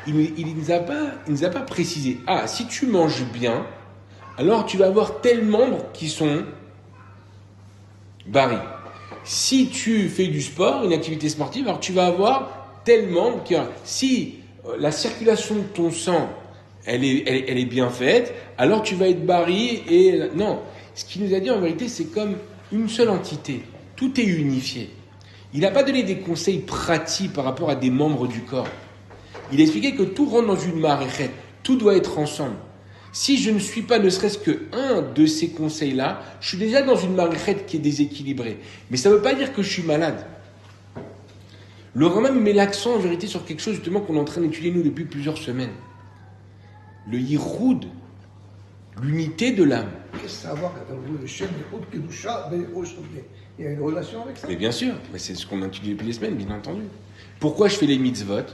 il ne nous a pas précisé. Ah, si tu manges bien, alors tu vas avoir tels membres qui sont Bari. Si tu fais du sport, une activité sportive, alors tu vas avoir tel membre qui si la circulation de ton sang, elle est bien faite, alors tu vas être Bari et non. Ce qu'il nous a dit en vérité, c'est comme une seule entité. Tout est unifié. Il n'a pas donné des conseils pratiques par rapport à des membres du corps. Il a expliqué que tout rentre dans une maréchette. Tout doit être ensemble. Si je ne suis pas ne serait-ce qu'un de ces conseils-là, je suis déjà dans une maréchette qui est déséquilibrée. Mais ça ne veut pas dire que je suis malade. Le Rambam met l'accent en vérité sur quelque chose justement qu'on est en train d'étudier nous depuis plusieurs semaines. Le Yiroud, l'unité de l'âme. Qu'est-ce que ça a à voir avec le Shem Yiroud Kedusha, il y a une relation avec ça? Mais bien sûr, mais c'est ce qu'on a étudié depuis les semaines, bien entendu. Pourquoi je fais les mitzvot?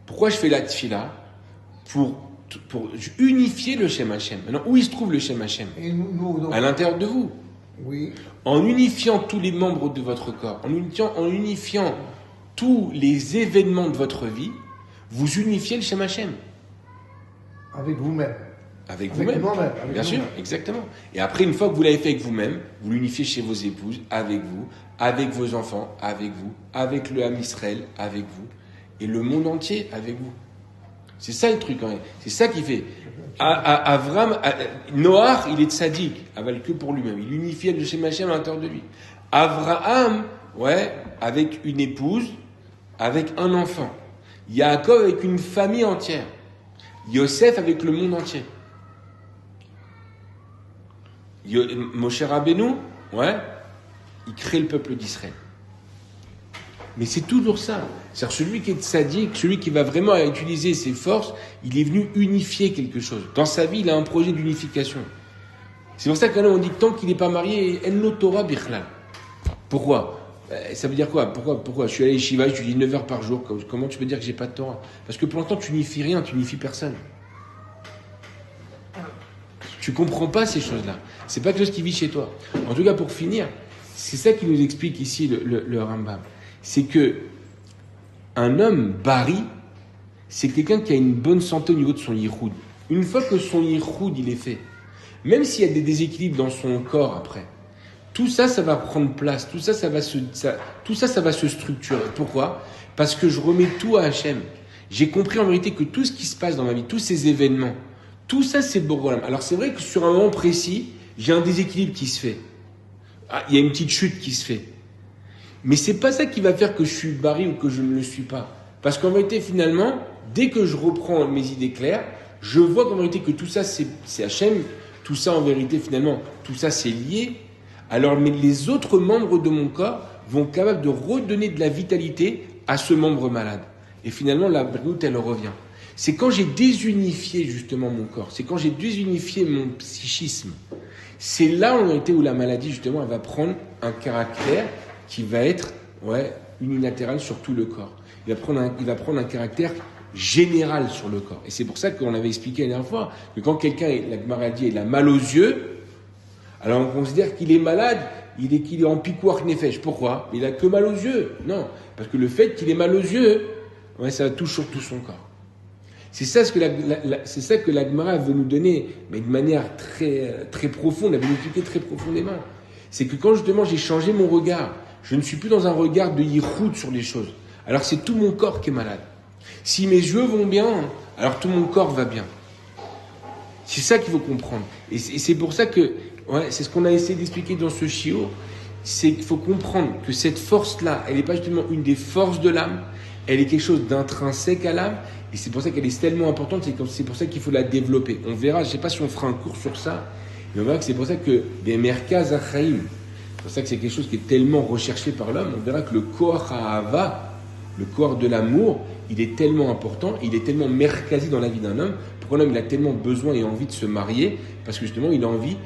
Pourquoi je fais la tfila? Pour unifier le Shem Hashem. Maintenant, où il se trouve le Shem Hashem? Donc, à l'intérieur de vous. Oui. En unifiant tous les membres de votre corps, en unifiant tous les événements de votre vie, vous unifiez le Shem Hashem. Avec vous-même. Avec vous-même. Bien sûr, exactement. Et après, une fois que vous l'avez fait avec vous-même, vous l'unifiez chez vos épouses, avec vous, avec vos enfants, avec vous, avec le Ham Israël, avec vous, et le monde entier avec vous. C'est ça le truc, hein. C'est ça qui fait. Avram, Noach, il est tzaddik, aval que pour lui-même. Il unifiait le Shem Hashem à l'intérieur de lui. Avraham, avec une épouse, avec un enfant. Yaakov avec une famille entière. Yosef avec le monde entier. Moshe Rabbeinu, il crée le peuple d'Israël. Mais c'est toujours ça. C'est-à-dire celui qui est tzaddik, celui qui va vraiment utiliser ses forces, il est venu unifier quelque chose. Dans sa vie, il a un projet d'unification. C'est pour ça qu'on dit que tant qu'il n'est pas marié, en lo Torah bichlal. Pourquoi? Ça veut dire quoi? Pourquoi? Je suis allé à Yeshiva, je dis 9 heures par jour. Comment tu peux dire que j'ai pas de Torah? Parce que pour l'instant, tu n'unifies rien, tu n'unifies personne. Tu comprends pas ces choses-là. C'est pas quelque chose qui vit chez toi. En tout cas, pour finir, c'est ça qui nous explique ici le Rambam. C'est que un homme bari, c'est quelqu'un qui a une bonne santé au niveau de son yiroud. Une fois que son yiroud il est fait, même s'il y a des déséquilibres dans son corps après, tout ça, ça va prendre place. Tout ça, ça va se structurer. Pourquoi? Parce que je remets tout à Hachem. J'ai compris en vérité que tout ce qui se passe dans ma vie, tous ces événements, tout ça, c'est Borgolam. Alors c'est vrai que sur un moment précis, j'ai un déséquilibre qui se fait. Il y a une petite chute qui se fait. Mais c'est pas ça qui va faire que je suis bari ou que je ne le suis pas. Parce qu'en vérité, finalement, dès que je reprends mes idées claires, je vois qu'en vérité que tout ça, c'est Hachem. Tout ça, en vérité, finalement, tout ça, c'est lié. Alors, mais les autres membres de mon corps vont être capables de redonner de la vitalité à ce membre malade. Et finalement, la brioute, elle revient. C'est quand j'ai désunifié, justement, mon corps. C'est quand j'ai désunifié mon psychisme. C'est là, en vérité, où la maladie, justement, elle va prendre un caractère qui va être unilatéral sur tout le corps. Il va prendre un caractère général sur le corps. Et c'est pour ça qu'on avait expliqué la dernière fois que quand quelqu'un, la maladie, il a mal aux yeux, alors on considère qu'il est malade, qu'il est en pikuach nefesh. Pourquoi? Il a que mal aux yeux. Non, parce que le fait qu'il ait mal aux yeux, ça touche sur tout son corps. C'est ça que la Gemara veut nous donner, mais de manière très, très profonde, elle veut nous expliquer très profondément. C'est que quand justement j'ai changé mon regard, je ne suis plus dans un regard de yiroud sur les choses. Alors c'est tout mon corps qui est malade. Si mes yeux vont bien, alors tout mon corps va bien. C'est ça qu'il faut comprendre. Et c'est pour ça que, c'est ce qu'on a essayé d'expliquer dans ce shiur, c'est qu'il faut comprendre que cette force-là, elle n'est pas justement une des forces de l'âme, elle est quelque chose d'intrinsèque à l'âme, et c'est pour ça qu'elle est tellement importante, c'est pour ça qu'il faut la développer. On verra, je ne sais pas si on fera un cours sur ça, mais on verra que c'est pour ça que des merkaz achaim, c'est pour ça que c'est quelque chose qui est tellement recherché par l'homme, on verra que le koach ha'ava, le koach de l'amour, il est tellement important, il est tellement merkazi dans la vie d'un homme, pourquoi l'homme il a tellement besoin et envie de se marier, parce que justement il a envie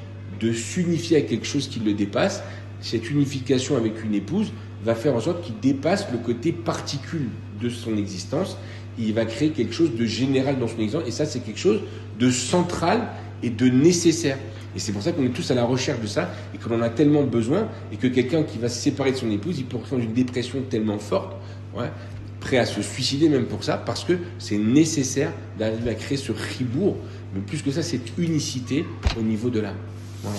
de s'unifier à quelque chose qui le dépasse. Cette unification avec une épouse va faire en sorte qu'il dépasse le côté particule de son existence, et il va créer quelque chose de général dans son existence, et ça c'est quelque chose de central et de nécessaire. Et c'est pour ça qu'on est tous à la recherche de ça, et qu'on en a tellement besoin, et que quelqu'un qui va se séparer de son épouse, il peut rentrer dans une dépression tellement forte, prêt à se suicider même pour ça, parce que c'est nécessaire d'arriver à créer ce ribourg, mais plus que ça, cette unicité au niveau de l'âme. Voilà.